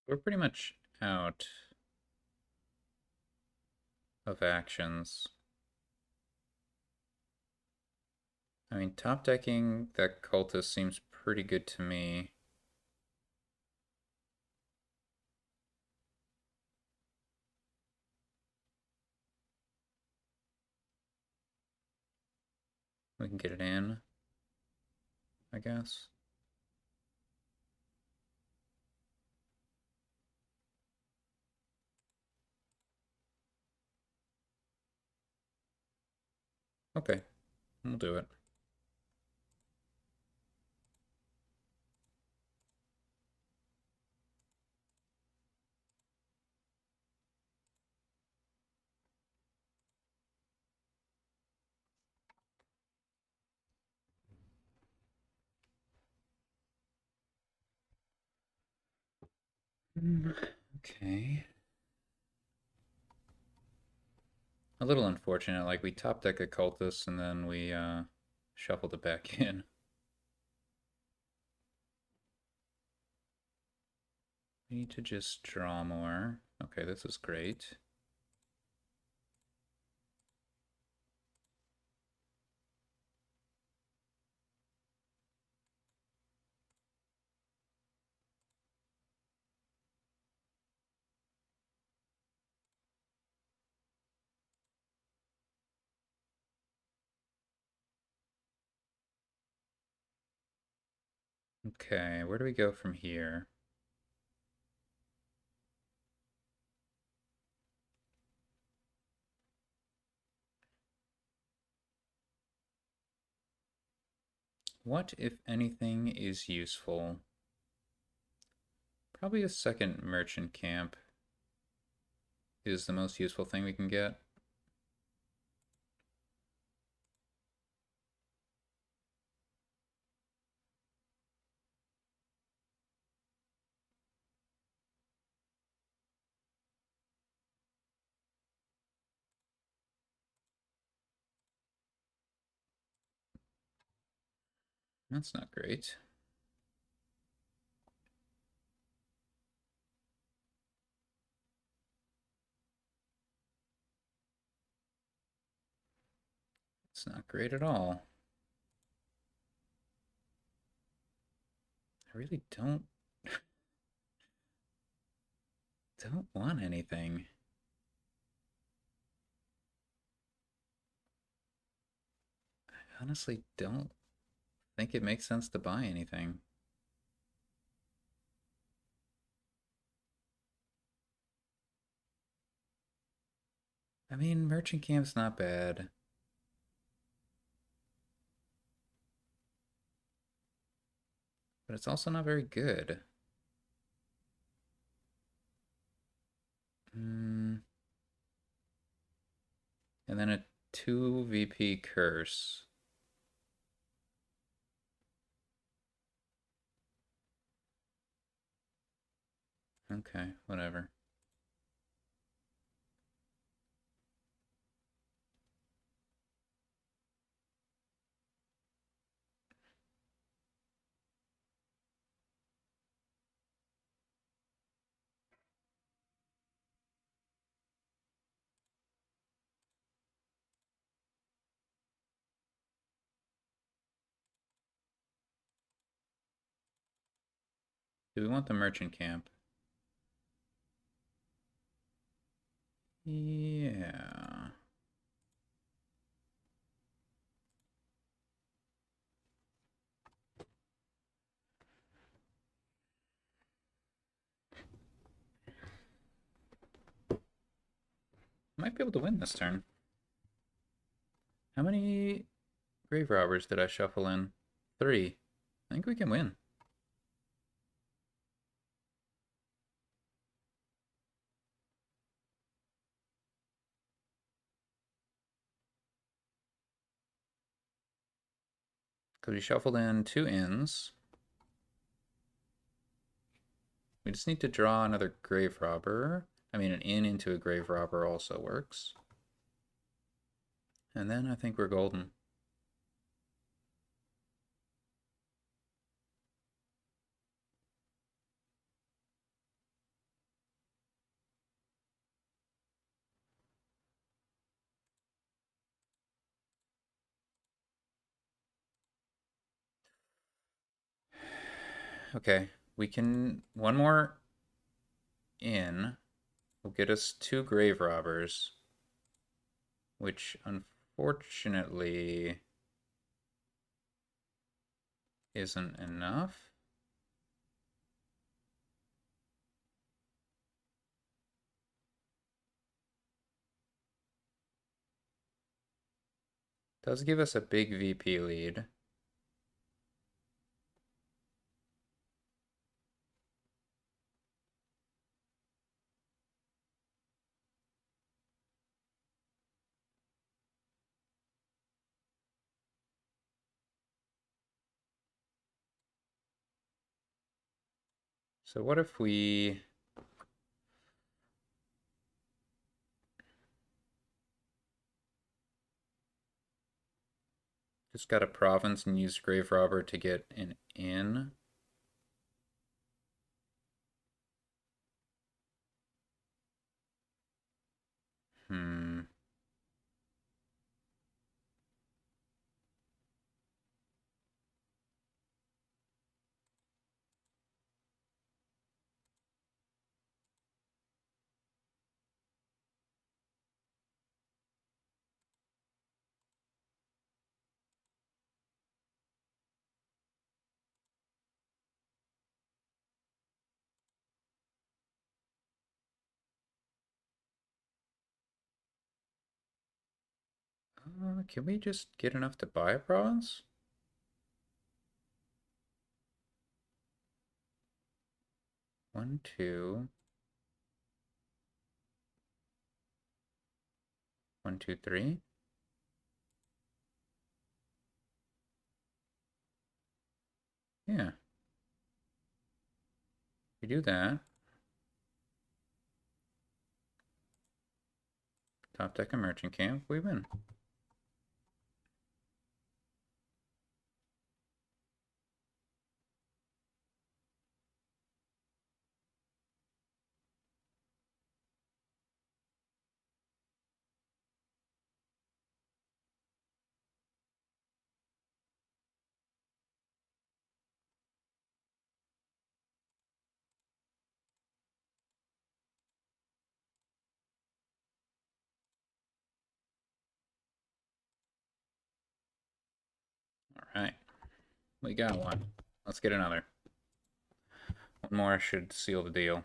We're pretty much out of actions. I mean, top decking that Cultist seems pretty good to me. We can get it in, I guess. Okay, we'll do it. Okay. A little unfortunate, like we top deck a Cultist and then we shuffled it back in. We need to just draw more. Okay, this is great. Okay, where do we go from here? What, if anything, is useful? Probably a second merchant camp is the most useful thing we can get. That's not great. It's not great at all. I really don't want anything. I honestly don't think it makes sense to buy anything. I mean, merchant camp's not bad. But it's also not very good. And then a 2 VP curse. Okay, whatever. Do we want the merchant camp? Yeah. Might be able to win this turn. How many Graverobbers did I shuffle in? 3. I think we can win. Because we shuffled in 2 inns. We just need to draw another Graverobber. I mean, an inn into a Graverobber also works. And then I think we're golden. Okay, we can... One more inn will get us 2 Graverobbers, which unfortunately isn't enough. Does give us a big VP lead. So what if we... just got a province and used Graverobber to get an inn? Hmm. Can we just get enough to buy a province? One, two. 1, 2, 3. Yeah. We do that. Top deck a merchant camp. We win. All right. We got one. Let's get another. One more should seal the deal.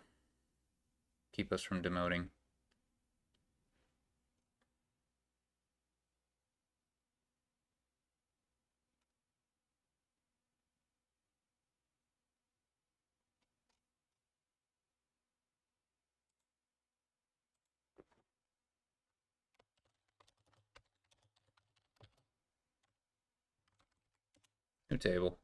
Keep us from demoting. New table.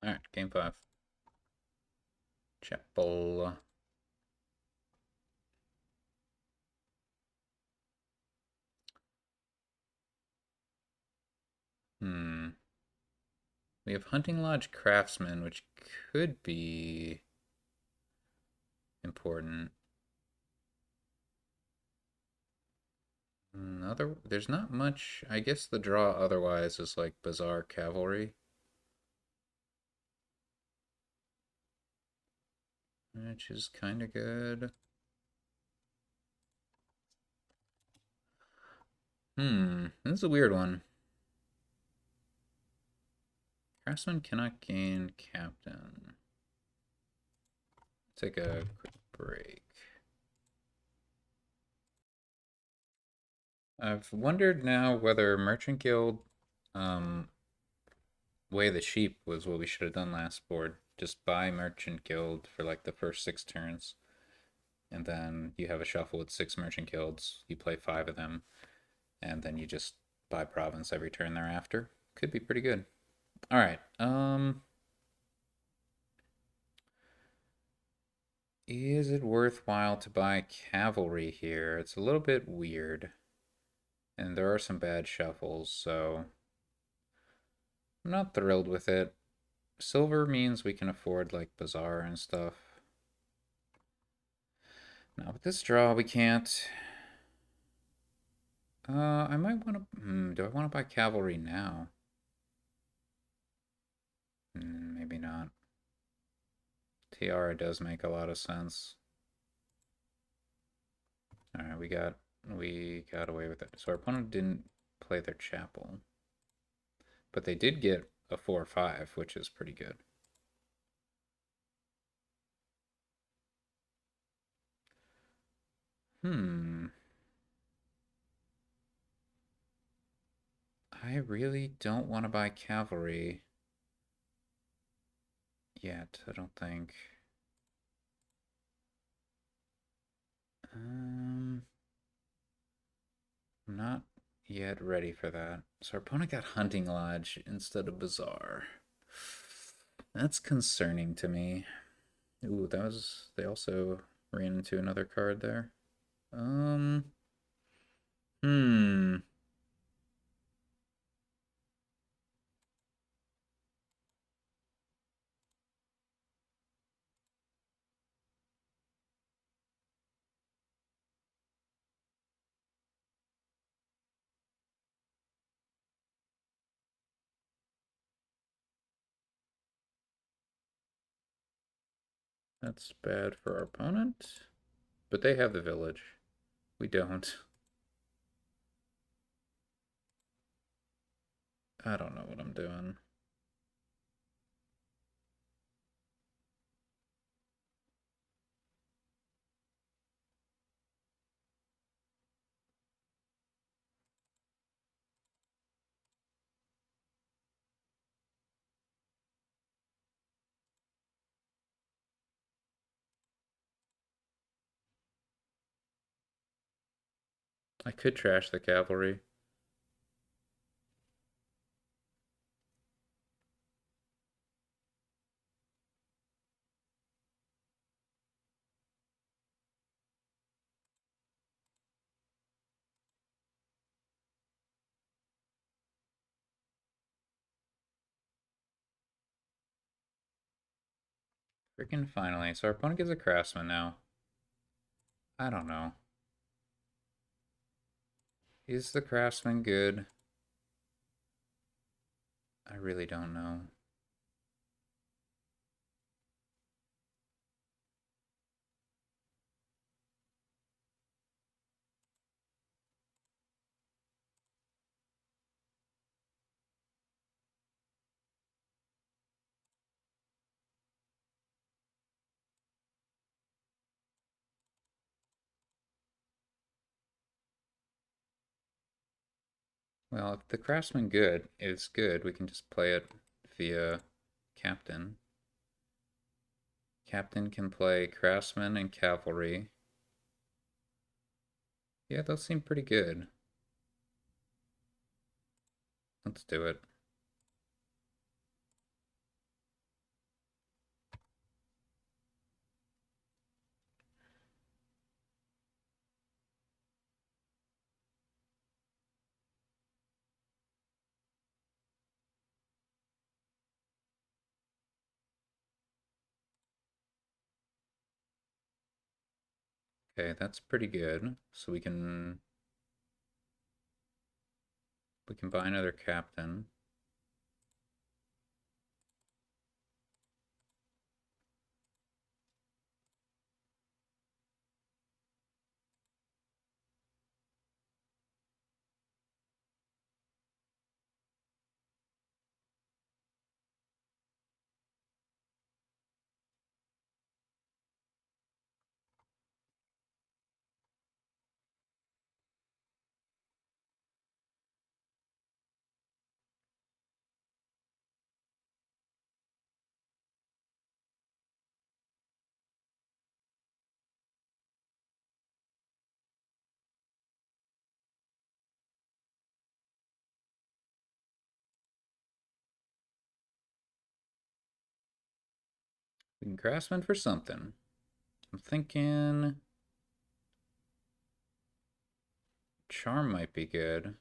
Alright, game 5. Chapel. Hmm. We have Hunting Lodge Craftsman, which could be important. There's not much. I guess the draw otherwise is like Bizarre Cavalry, which is kind of good. This is a weird one. Craftsman cannot gain Captain. Take a quick break. I've wondered now whether Merchant Guild, Way the Sheep was what we should have done last board. Just buy Merchant Guild for like the first 6 turns. And then you have a shuffle with 6 Merchant Guilds. You play 5 of them. And then you just buy province every turn thereafter. Could be pretty good. Alright, is it worthwhile to buy cavalry here? It's a little bit weird. And there are some bad shuffles, so I'm not thrilled with it. Silver means we can afford like Bazaar and stuff. Now with this draw, we can't. I might want to. Do I want to buy cavalry now? Maybe not. Tiara does make a lot of sense. All right, we got away with it. So our opponent didn't play their chapel, but they did get a 4/5, which is pretty good. I really don't want to buy cavalry yet, I don't think. I'm not yet ready for that. So our opponent got Hunting Lodge instead of Bazaar. That's concerning to me. Ooh, they also ran into another card there. Um, hmm. That's bad for our opponent. But they have the village. We don't. I don't know what I'm doing. I could trash the cavalry. Freaking finally. So our opponent gets a Craftsman now. I don't know. Is the Craftsman good? I really don't know. Well, if the Craftsman good is good, we can just play it via Captain. Captain can play Craftsman and Cavalry. Yeah, those seem pretty good. Let's do it. Okay, that's pretty good. So we can buy another captain. We can Craftsman for something. I'm thinking Charm might be good.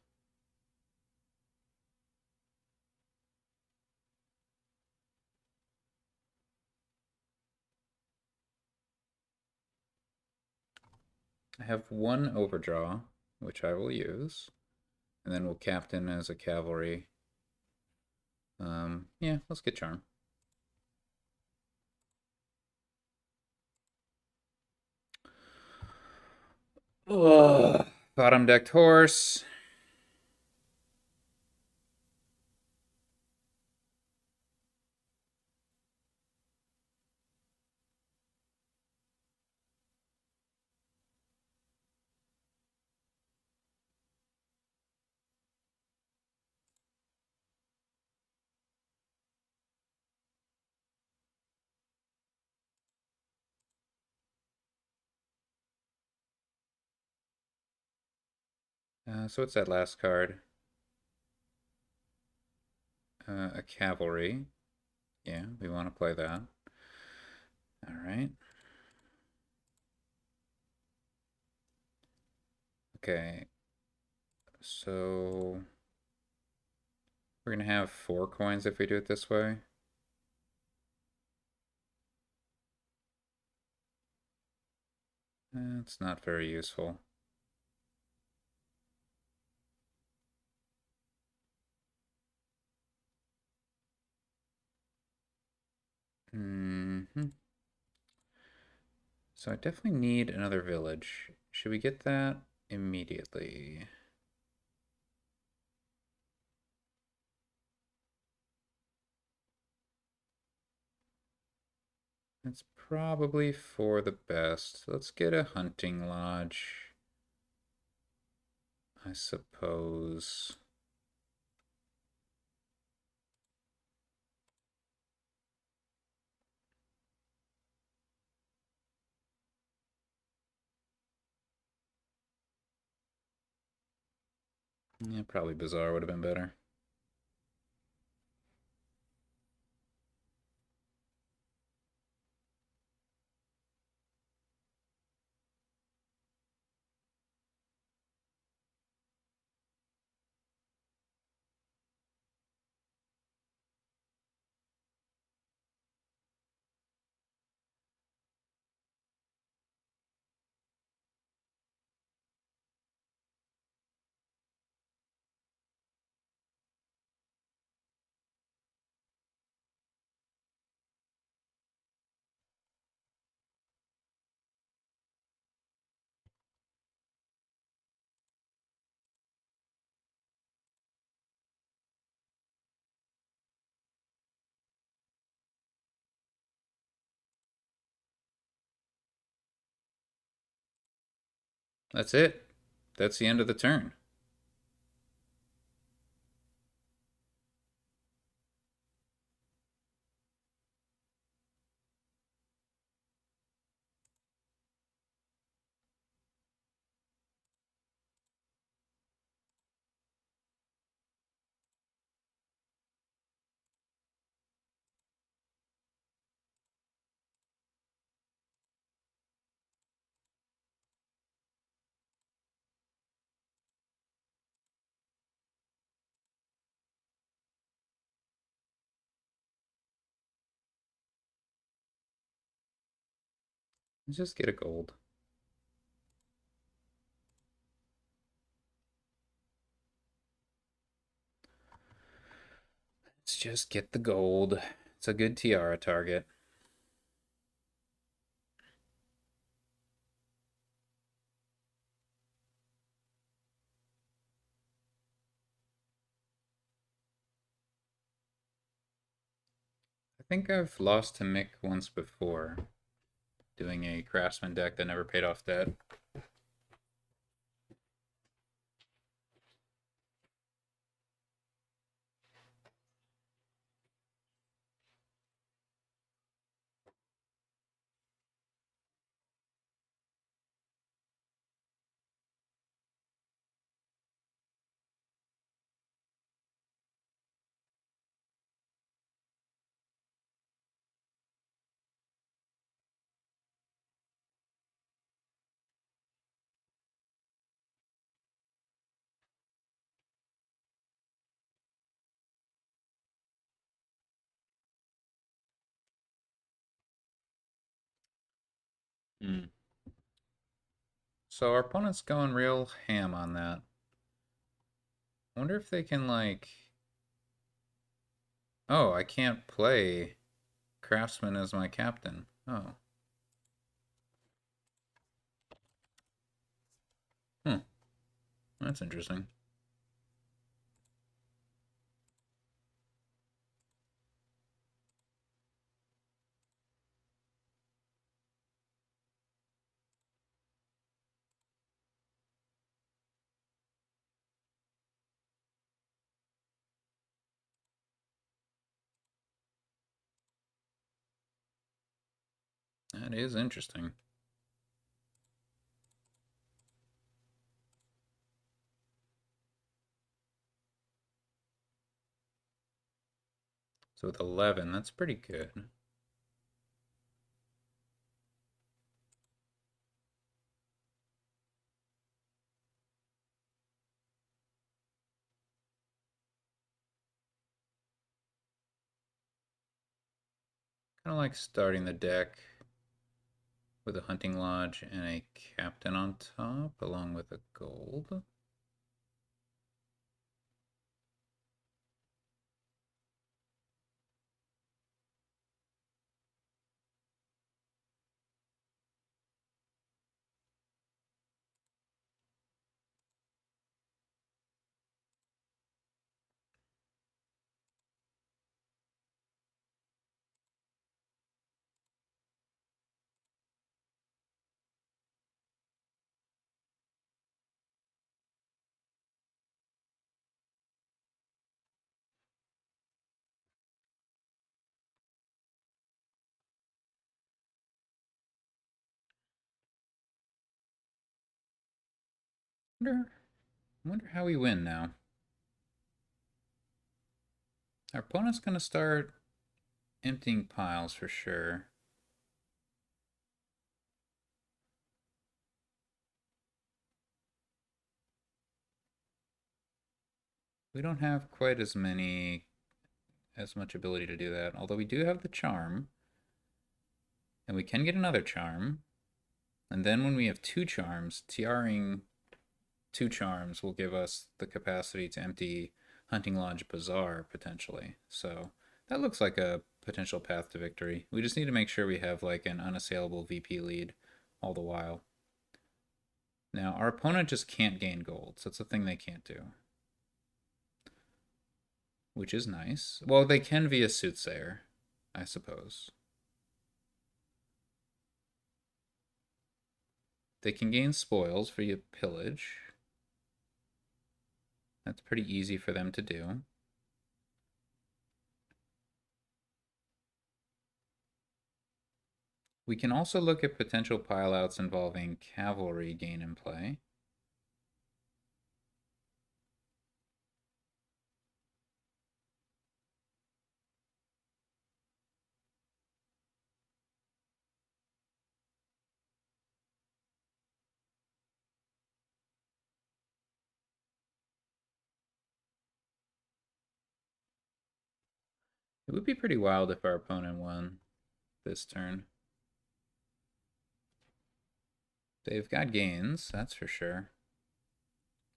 I have one overdraw, which I will use. And then we'll captain as a cavalry. Yeah, let's get Charm. Ugh. Bottom decked horse. So what's that last card? A cavalry. Yeah, we want to play that. All right. Okay. So we're going to have 4 coins if we do it this way. It's not very useful. So I definitely need another village. Should we get that immediately? It's probably for the best. Let's get a hunting lodge, I suppose. Yeah, probably Bazaar would have been better. That's it. That's the end of the turn. Let's just get a gold. just get the gold. It's a good tiara target. I think I've lost to Mick once before, doing a Craftsman deck that never paid off debt. Hmm. So our opponent's going real ham on that. I wonder if they can, like... Oh, I can't play Craftsman as my captain. Oh. Hmm. That's interesting. That is interesting. So with 11, that's pretty good. Kind of like starting the deck with a hunting lodge and a captain on top, along with a gold. I wonder how we win now. Our opponent's gonna start emptying piles for sure. We don't have quite as much ability to do that, although we do have the charm. And we can get another charm. And then when we have two charms, tiaring two charms will give us the capacity to empty Hunting Lodge Bazaar, potentially. So that looks like a potential path to victory. We just need to make sure we have like an unassailable VP lead all the while. Now, our opponent just can't gain gold, so it's a thing they can't do. Which is nice. Well, they can via Soothsayer, I suppose. They can gain spoils via pillage. That's pretty easy for them to do. We can also look at potential pileouts involving cavalry gain and play. It would be pretty wild if our opponent won this turn. They've got gains, that's for sure.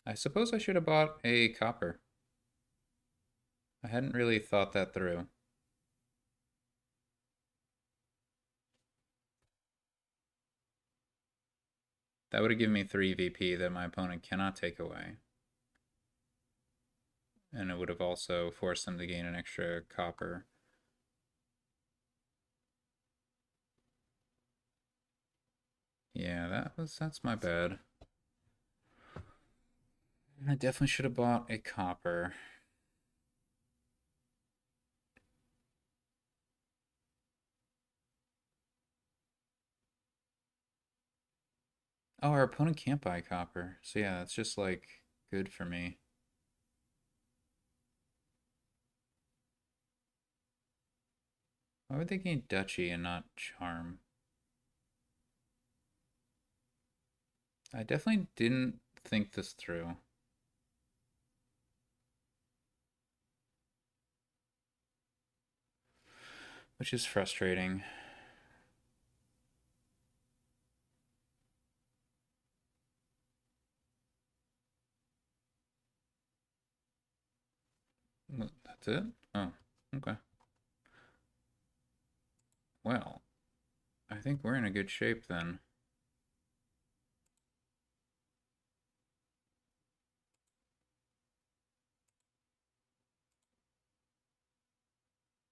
I suppose I should have bought a copper. I hadn't really thought that through. That would have given me 3 VP that my opponent cannot take away. And it would have also forced them to gain an extra copper. Yeah, that's my bad. I definitely should have bought a copper. Oh, our opponent can't buy copper. So yeah, it's just like good for me. Why would they gain Duchy and not Charm? I definitely didn't think this through. Which is frustrating. That's it? Oh, okay. Well, I think we're in a good shape then.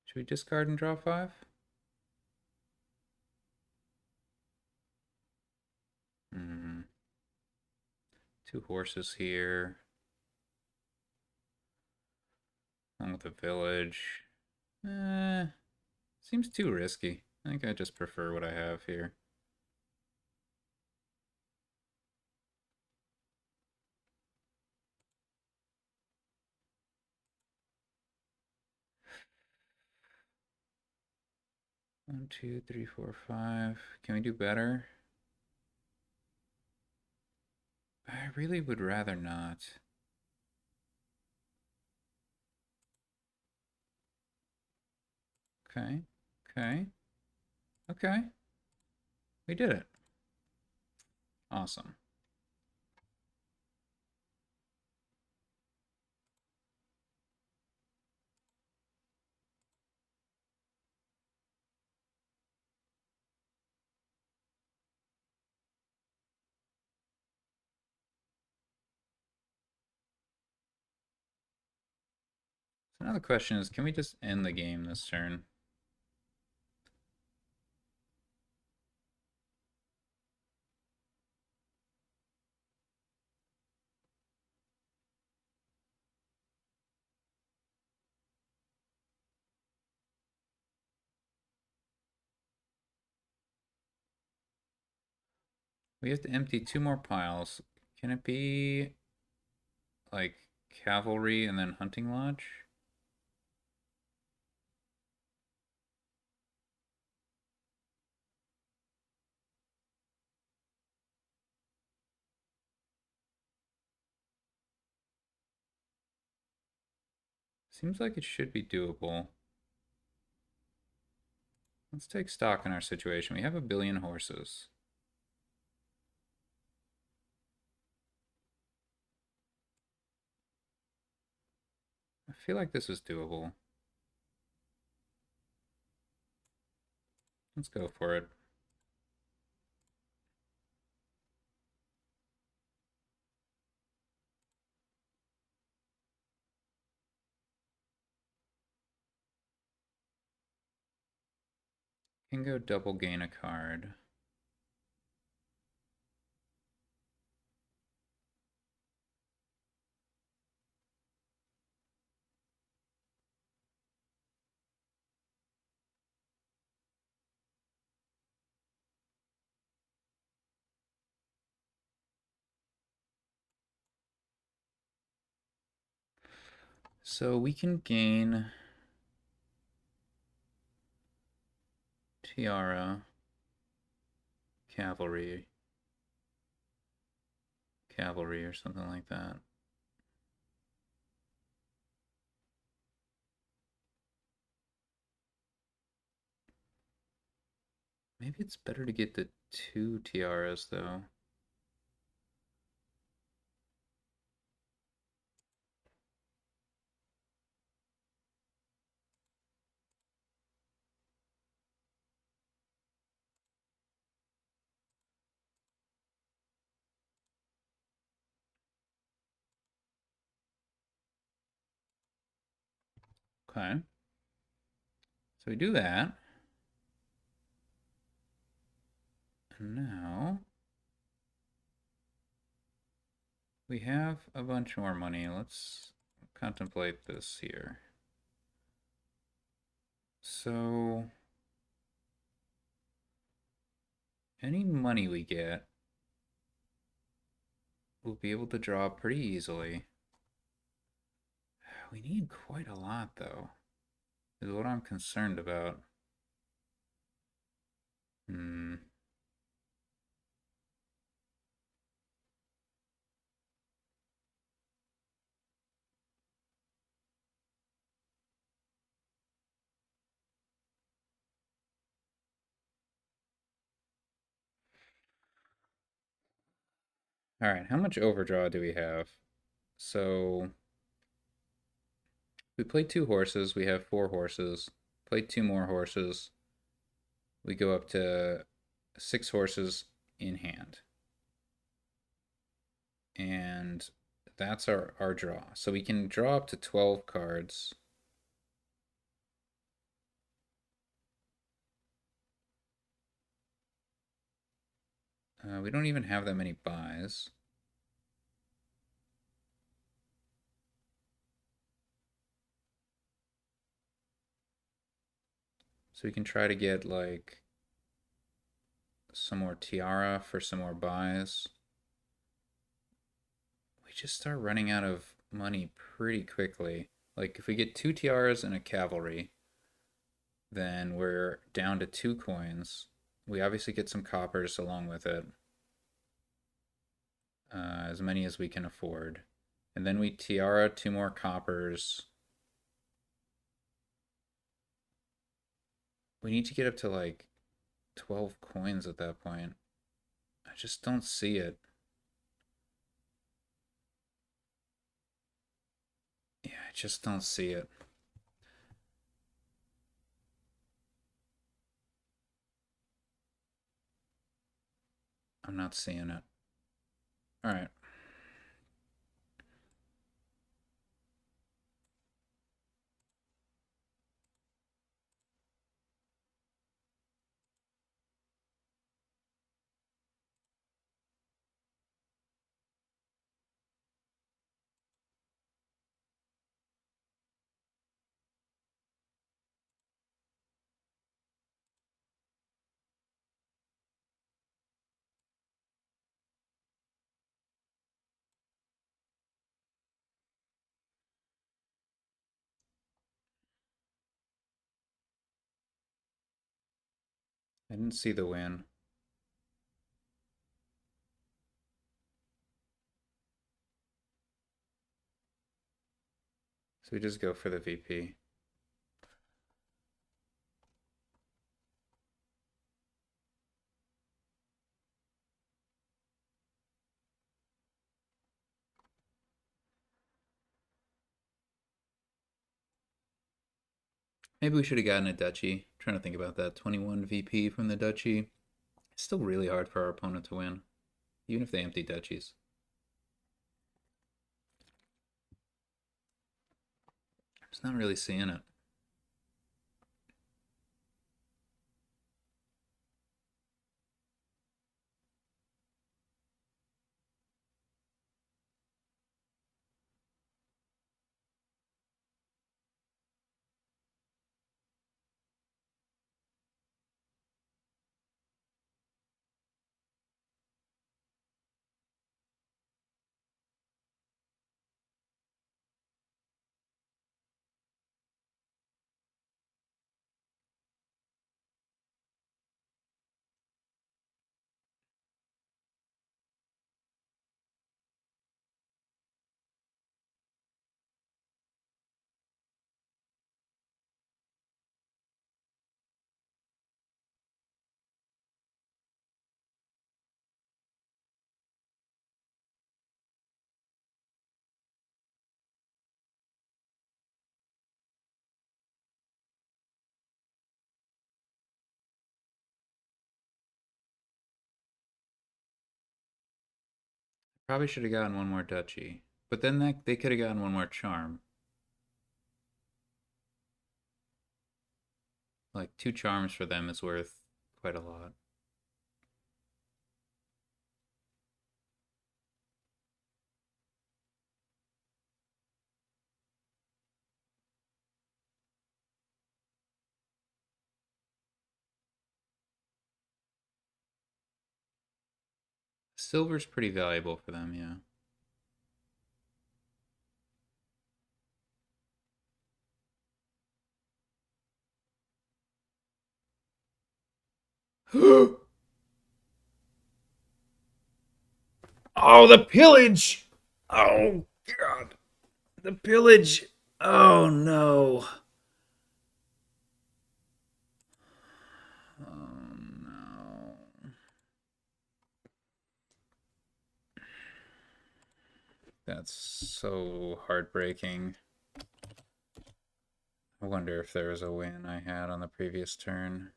Should we discard and draw 5? Hmm. 2 horses here. One with a village. Seems too risky. I think I just prefer what I have here. One, two, three, four, five. Can we do better? I really would rather not. Okay. Okay. Okay. We did it. Awesome. So now the question is, can we just end the game this turn? We have to empty 2 more piles. Can it be like cavalry and then hunting lodge? Seems like it should be doable. Let's take stock in our situation. We have a billion horses. I feel like this is doable. Let's go for it. Can go double gain a card. So we can gain Tiara, Cavalry, Cavalry or something like that. Maybe it's better to get the 2 tiaras though. Okay. So we do that. And now we have a bunch more money. Let's contemplate this here. So any money we get, we'll be able to draw pretty easily. We need quite a lot, though, is what I'm concerned about. Hmm. All right, how much overdraw do we have? So we played 2 horses. We have 4 horses. Played 2 more horses. We go up to 6 horses in hand. And that's our draw. So we can draw up to 12 cards. We don't even have that many buys. So we can try to get like some more tiara for some more buys. We just start running out of money pretty quickly. Like if we get 2 tiaras and a cavalry, then we're down to 2 coins. We obviously get some coppers along with it, as many as we can afford. And then we tiara 2 more coppers. We need to get up to like 12 coins at that point. I just don't see it. Yeah, I just don't see it. I'm not seeing it. All right. I didn't see the win. So we just go for the VP. Maybe we should have gotten a duchy. I'm trying to think about that. 21 VP from the duchy. It's still really hard for our opponent to win, even if they empty duchies. I'm just not really seeing it. Probably should have gotten one more duchy. But then they could have gotten one more charm. Like 2 charms for them is worth quite a lot. Silver's pretty valuable for them, yeah. Oh, the pillage! Oh, God. The pillage! Oh, no. Oh, no. That's so heartbreaking. I wonder if there was a win I had on the previous turn.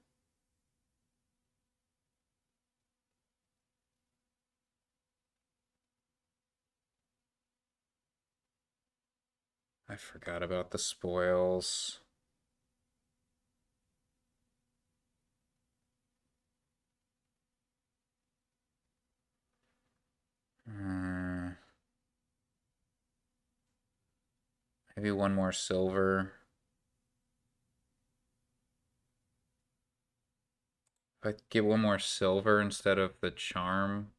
I forgot about the spoils. Maybe one more silver. If I get one more silver instead of the charm.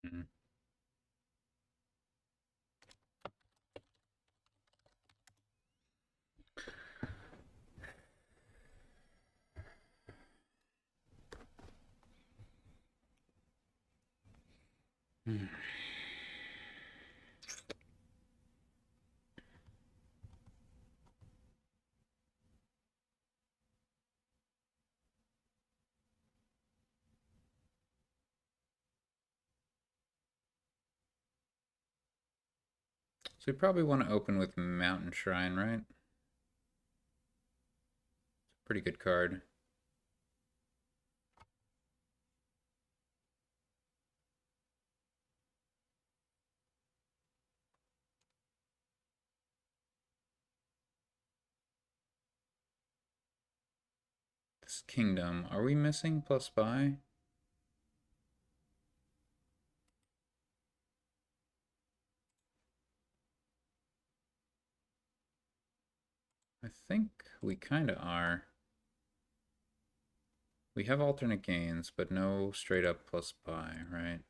Mhm. So we probably want to open with Mountain Shrine, right? Pretty good card. This Kingdom. Are we missing plus buy? I think we kind of are. We have alternate gains, but no straight up plus buy, right?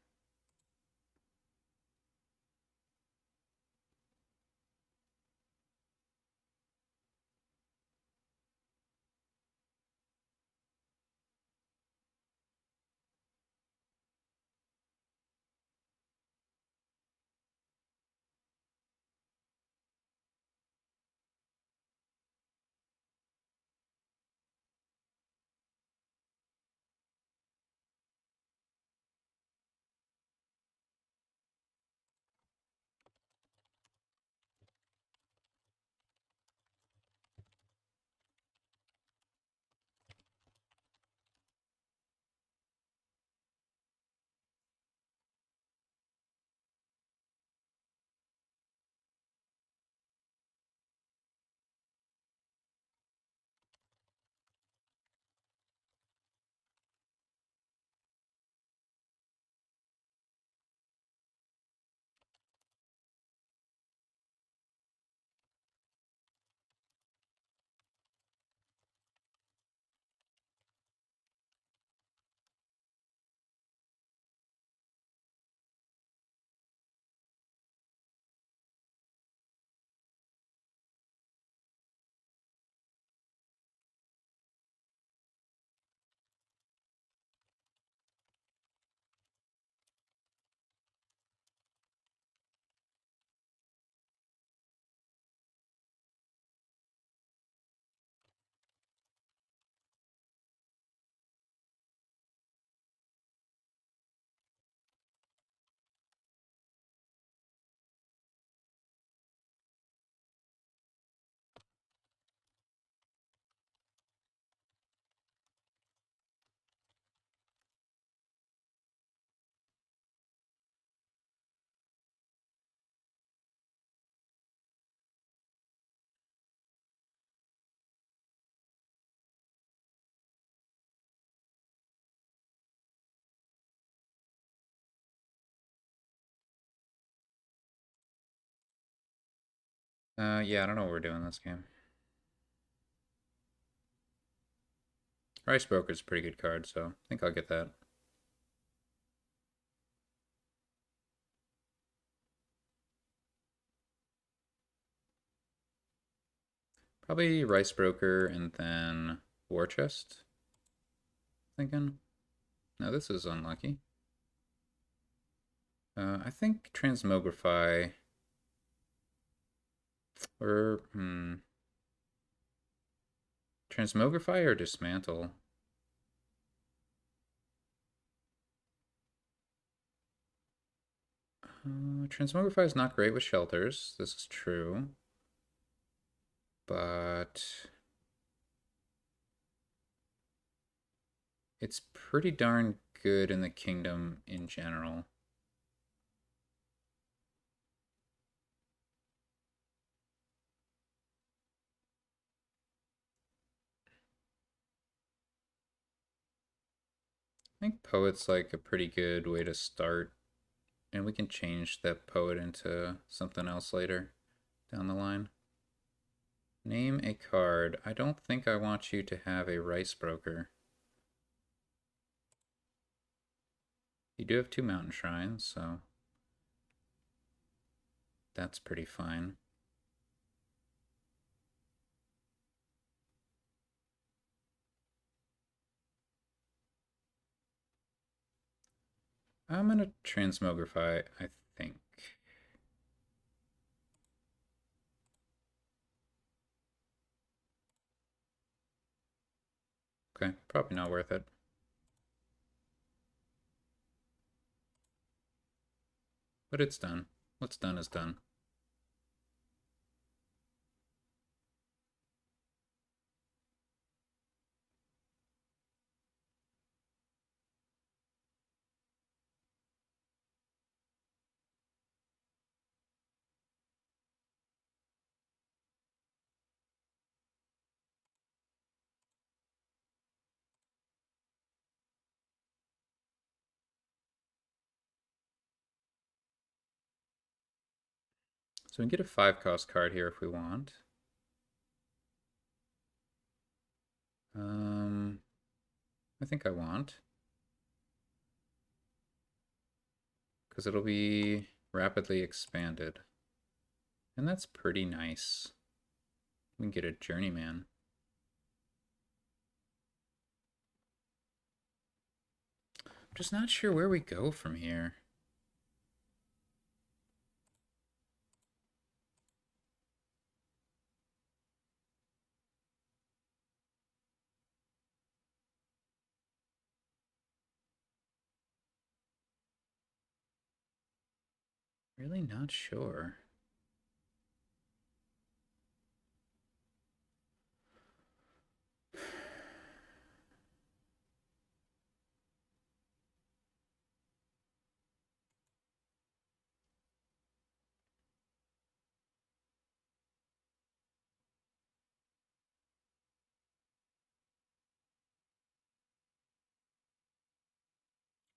Yeah, I don't know what we're doing this game. Rice Broker's a pretty good card, so I think I'll get that. Probably Rice Broker and then War Chest. Thinking. No, this is unlucky. I think Transmogrify or Transmogrify or Dismantle. Transmogrify is not great with shelters. This is true, but it's pretty darn good in the kingdom in general. I think Poet's like a pretty good way to start, and we can change that Poet into something else later down the line. Name a card. I don't think I want you to have a Rice Broker. You do have 2 Mountain Shrines, so that's pretty fine. I'm gonna Transmogrify, I think. Okay, probably not worth it. But it's done. What's done is done. So we can get a 5-cost card here if we want. I think I want. Because it'll be rapidly expanded. And that's pretty nice. We can get a Journeyman. I'm just not sure where we go from here. Really not sure.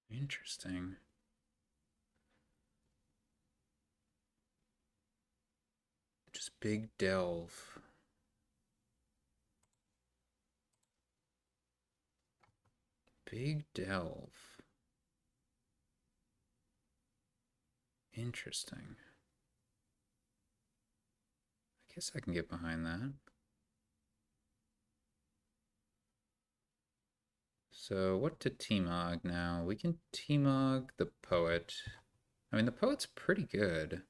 Interesting. Just big delve. Big delve. Interesting. I guess I can get behind that. So what to T-Mog now? We can T-Mog the Poet. I mean, the Poet's pretty good.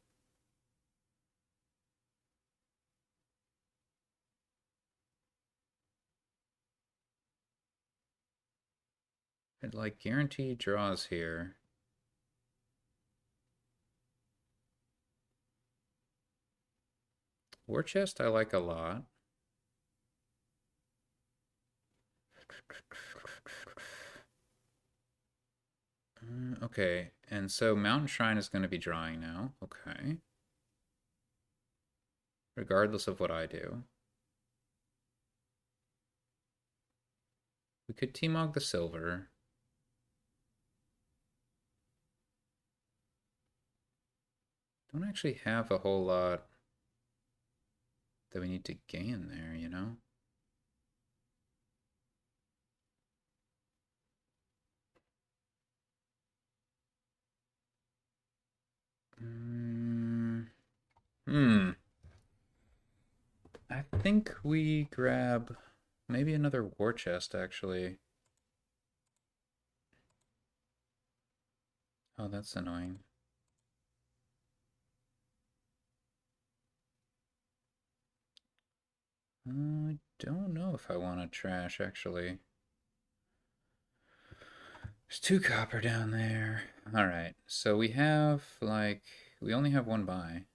It like guaranteed draws here. War Chest I like a lot. Okay, and so Mountain Shrine is going to be drawing now. Okay. Regardless of what I do. We could T-Mog the Silver. Don't actually have a whole lot. that we need to gain there, you know? Mm, hmm. I think we grab maybe another war chest, actually. Oh, that's annoying. I don't know if I want to trash, actually. There's 2 copper down there. Alright, so we have, like, we only have 1 buy.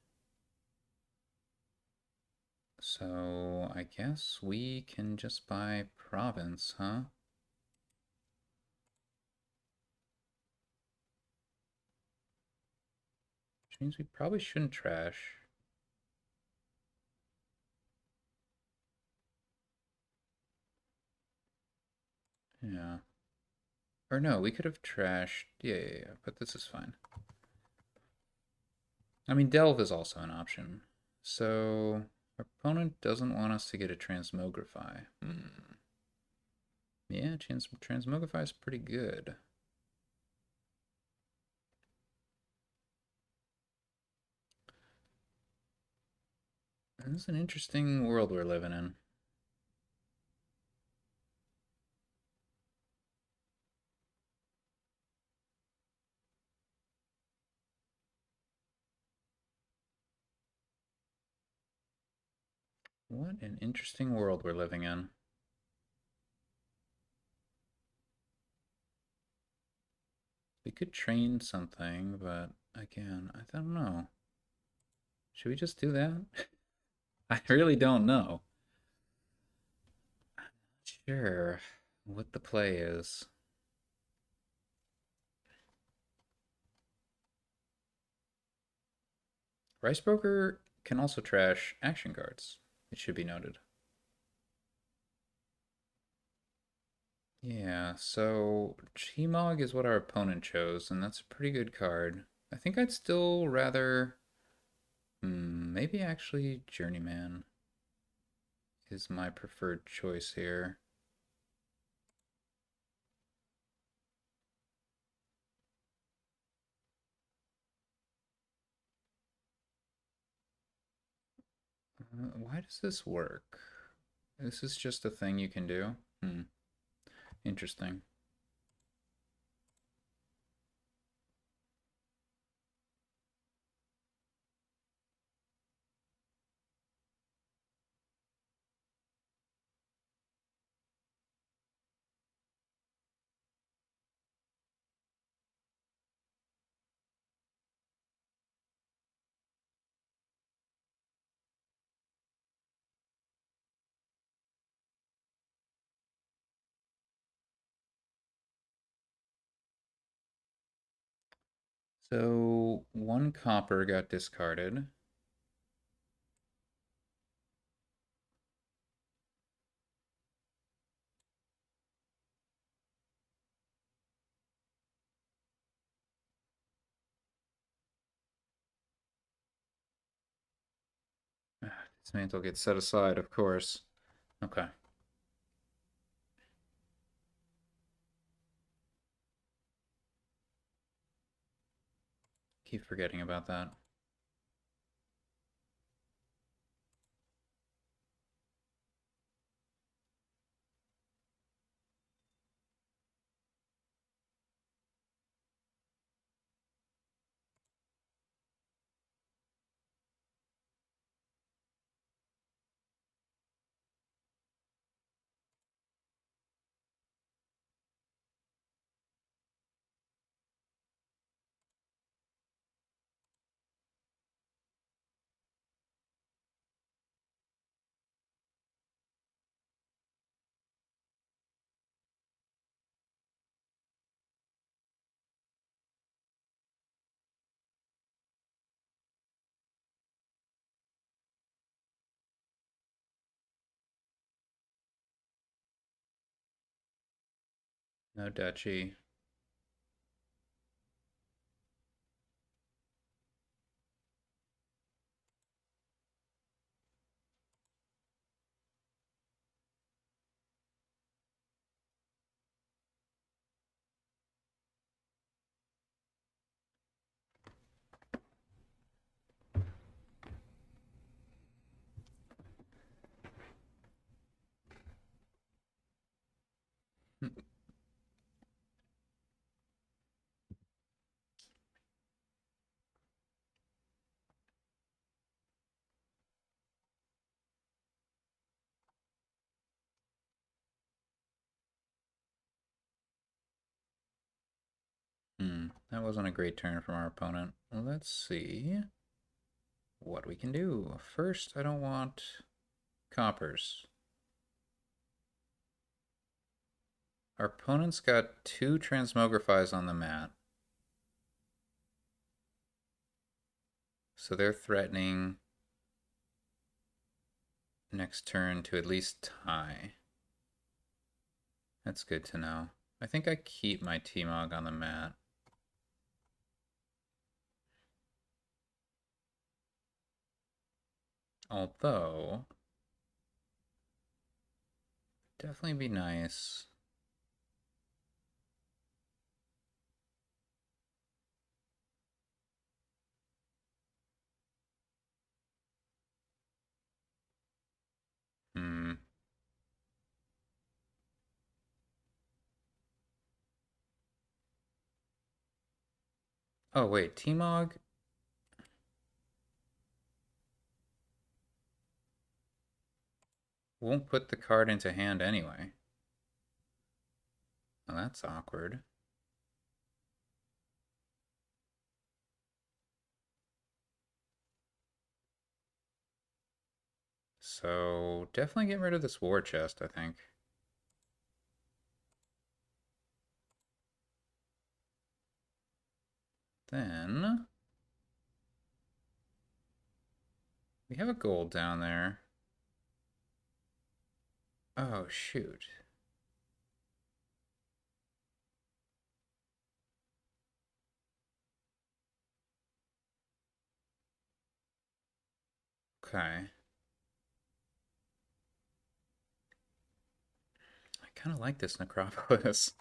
So, I guess we can just buy province, huh? Which means we probably shouldn't trash. Yeah. Or no, we could have trashed. Yeah, but this is fine. I mean, delve is also an option. So, our opponent doesn't want us to get a transmogrify. Yeah, transmogrify is pretty good. This is an interesting world we're living in. What an interesting world we're living in. We could train something, but again, I don't know. Should we just do that? I really don't know. Sure, what the play is. Rice Broker can also trash action cards. It should be noted. Yeah, so Chimog is what our opponent chose, and that's a pretty good card. I think I'd still rather... maybe actually Journeyman is my preferred choice here. Why does this work? This is just a thing you can do? Interesting. So 1 copper got discarded. This mantle gets set aside, of course. Okay. Keep forgetting about that. No duchy. That wasn't a great turn from our opponent. Let's see what we can do. First, I don't want coppers. Our opponent's got 2 transmogrifies on the mat. So they're threatening next turn to at least tie. That's good to know. I think I keep my T-Mog on the mat. Although, definitely be nice. Hmm. Oh, wait, T-Mog? Won't put the card into hand anyway. Well, that's awkward. So, definitely get rid of this war chest, I think. Then, we have a gold down there. Oh, shoot. Okay. I kind of like this Necropolis.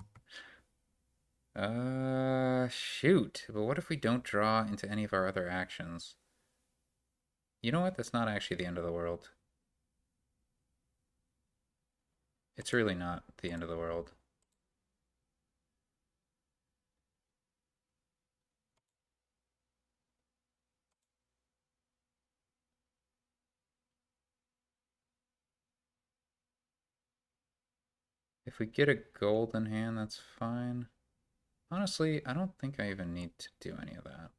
Shoot. But what if we don't draw into any of our other actions? You know what? That's not actually the end of the world. It's really not the end of the world. If we get a golden hand, that's fine. Honestly, I don't think I even need to do any of that.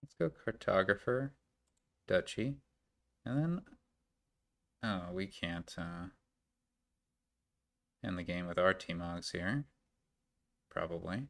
Let's go Cartographer, Duchy, and then... Oh, we can't end the game with our T-Mogs here. Probably.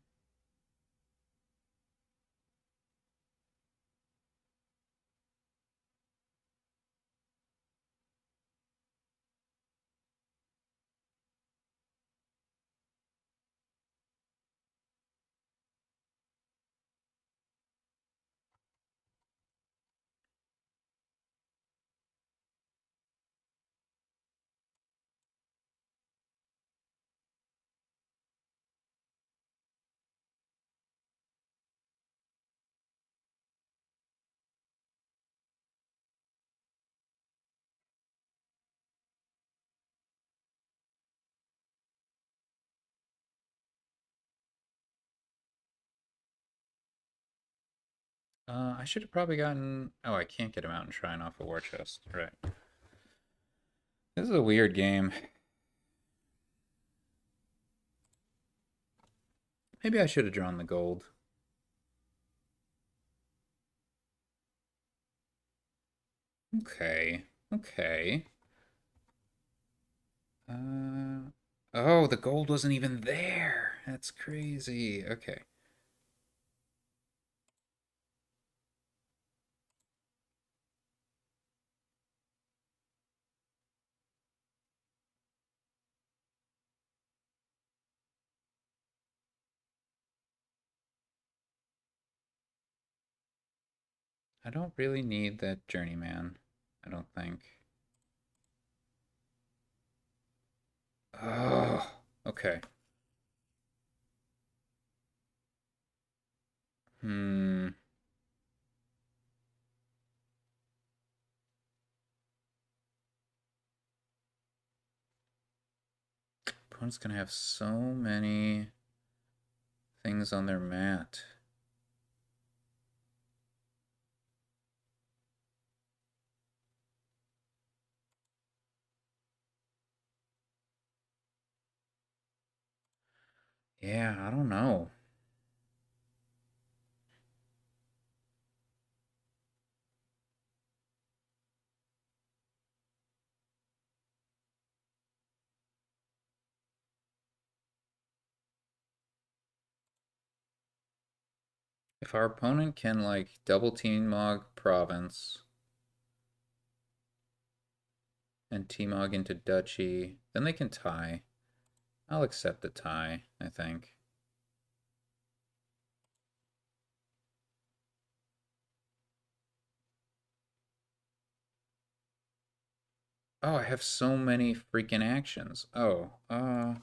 I should have probably gotten... Oh, I can't get a Mountain Shrine off a War Chest. Right. This is a weird game. Maybe I should have drawn the gold. Okay. Okay. Oh, the gold wasn't even there. That's crazy. Okay. I don't really need that journeyman. I don't think. Oh, okay. Hmm. opponent's gonna have so many things on their mat. Yeah, I don't know. If our opponent can, like, double T-Mog Province and T-Mog into Duchy, then they can tie. I'll accept the tie, I think. Oh, I have so many freaking actions. Oh, I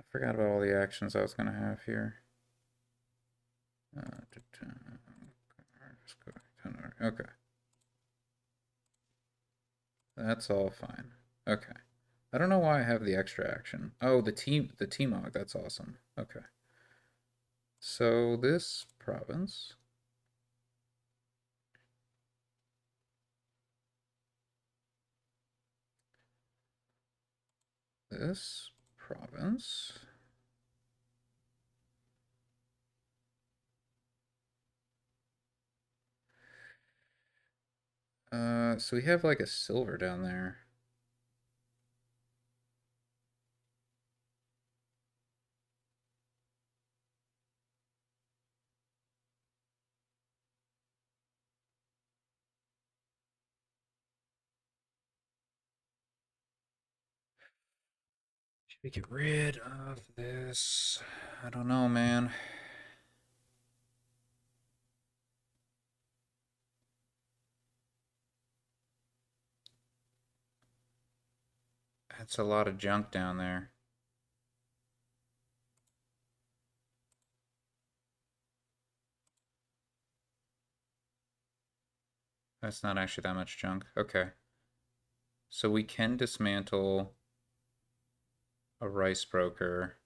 forgot about all the actions I was gonna have here. Okay, that's all fine. Okay, I don't know why I have the extra action. Oh, the T-Mog. That's awesome. Okay, so this province. This province. So we have like a silver down there. Should we get rid of this? I don't know, man. That's a lot of junk down there. That's not actually that much junk. Okay. So we can dismantle a rice broker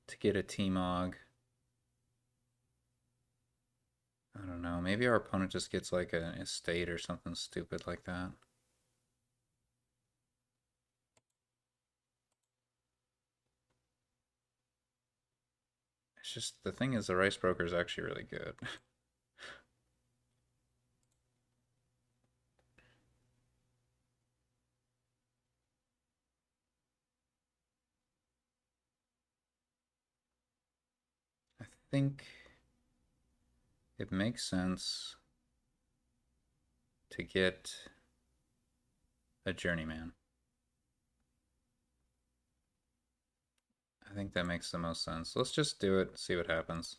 to get a T-Mog. I don't know. Maybe our opponent just gets like an estate or something stupid like that. It's just the thing is the rice broker is actually really good. I think it makes sense to get a journeyman. I think that makes the most sense. Let's just do it, see what happens.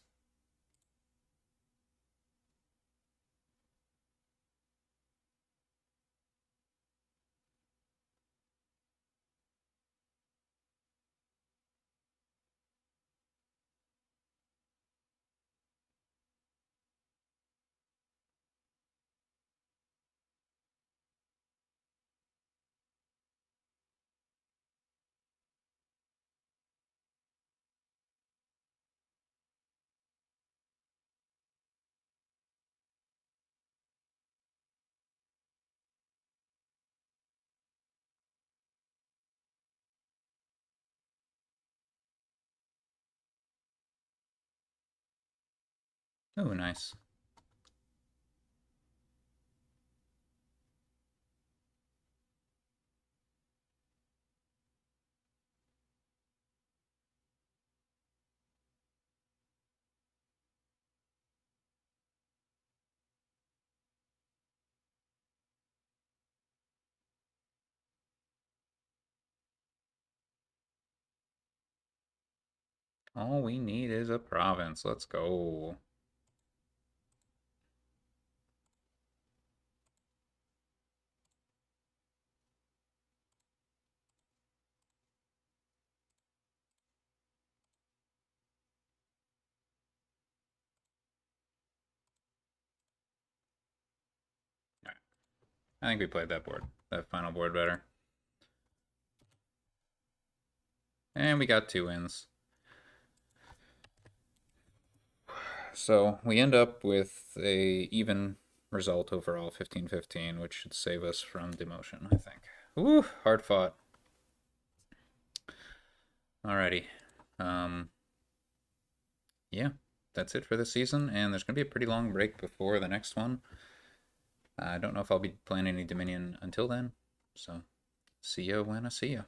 Oh, nice. All we need is a province. Let's go. I think we played that final board better. And we got 2 wins. So we end up with a even result overall, 15-15, which should save us from demotion, I think. Ooh, hard fought. Alrighty. Yeah, that's it for this season, and there's going to be a pretty long break before the next one. I don't know if I'll be playing any Dominion until then, so see ya when I see ya.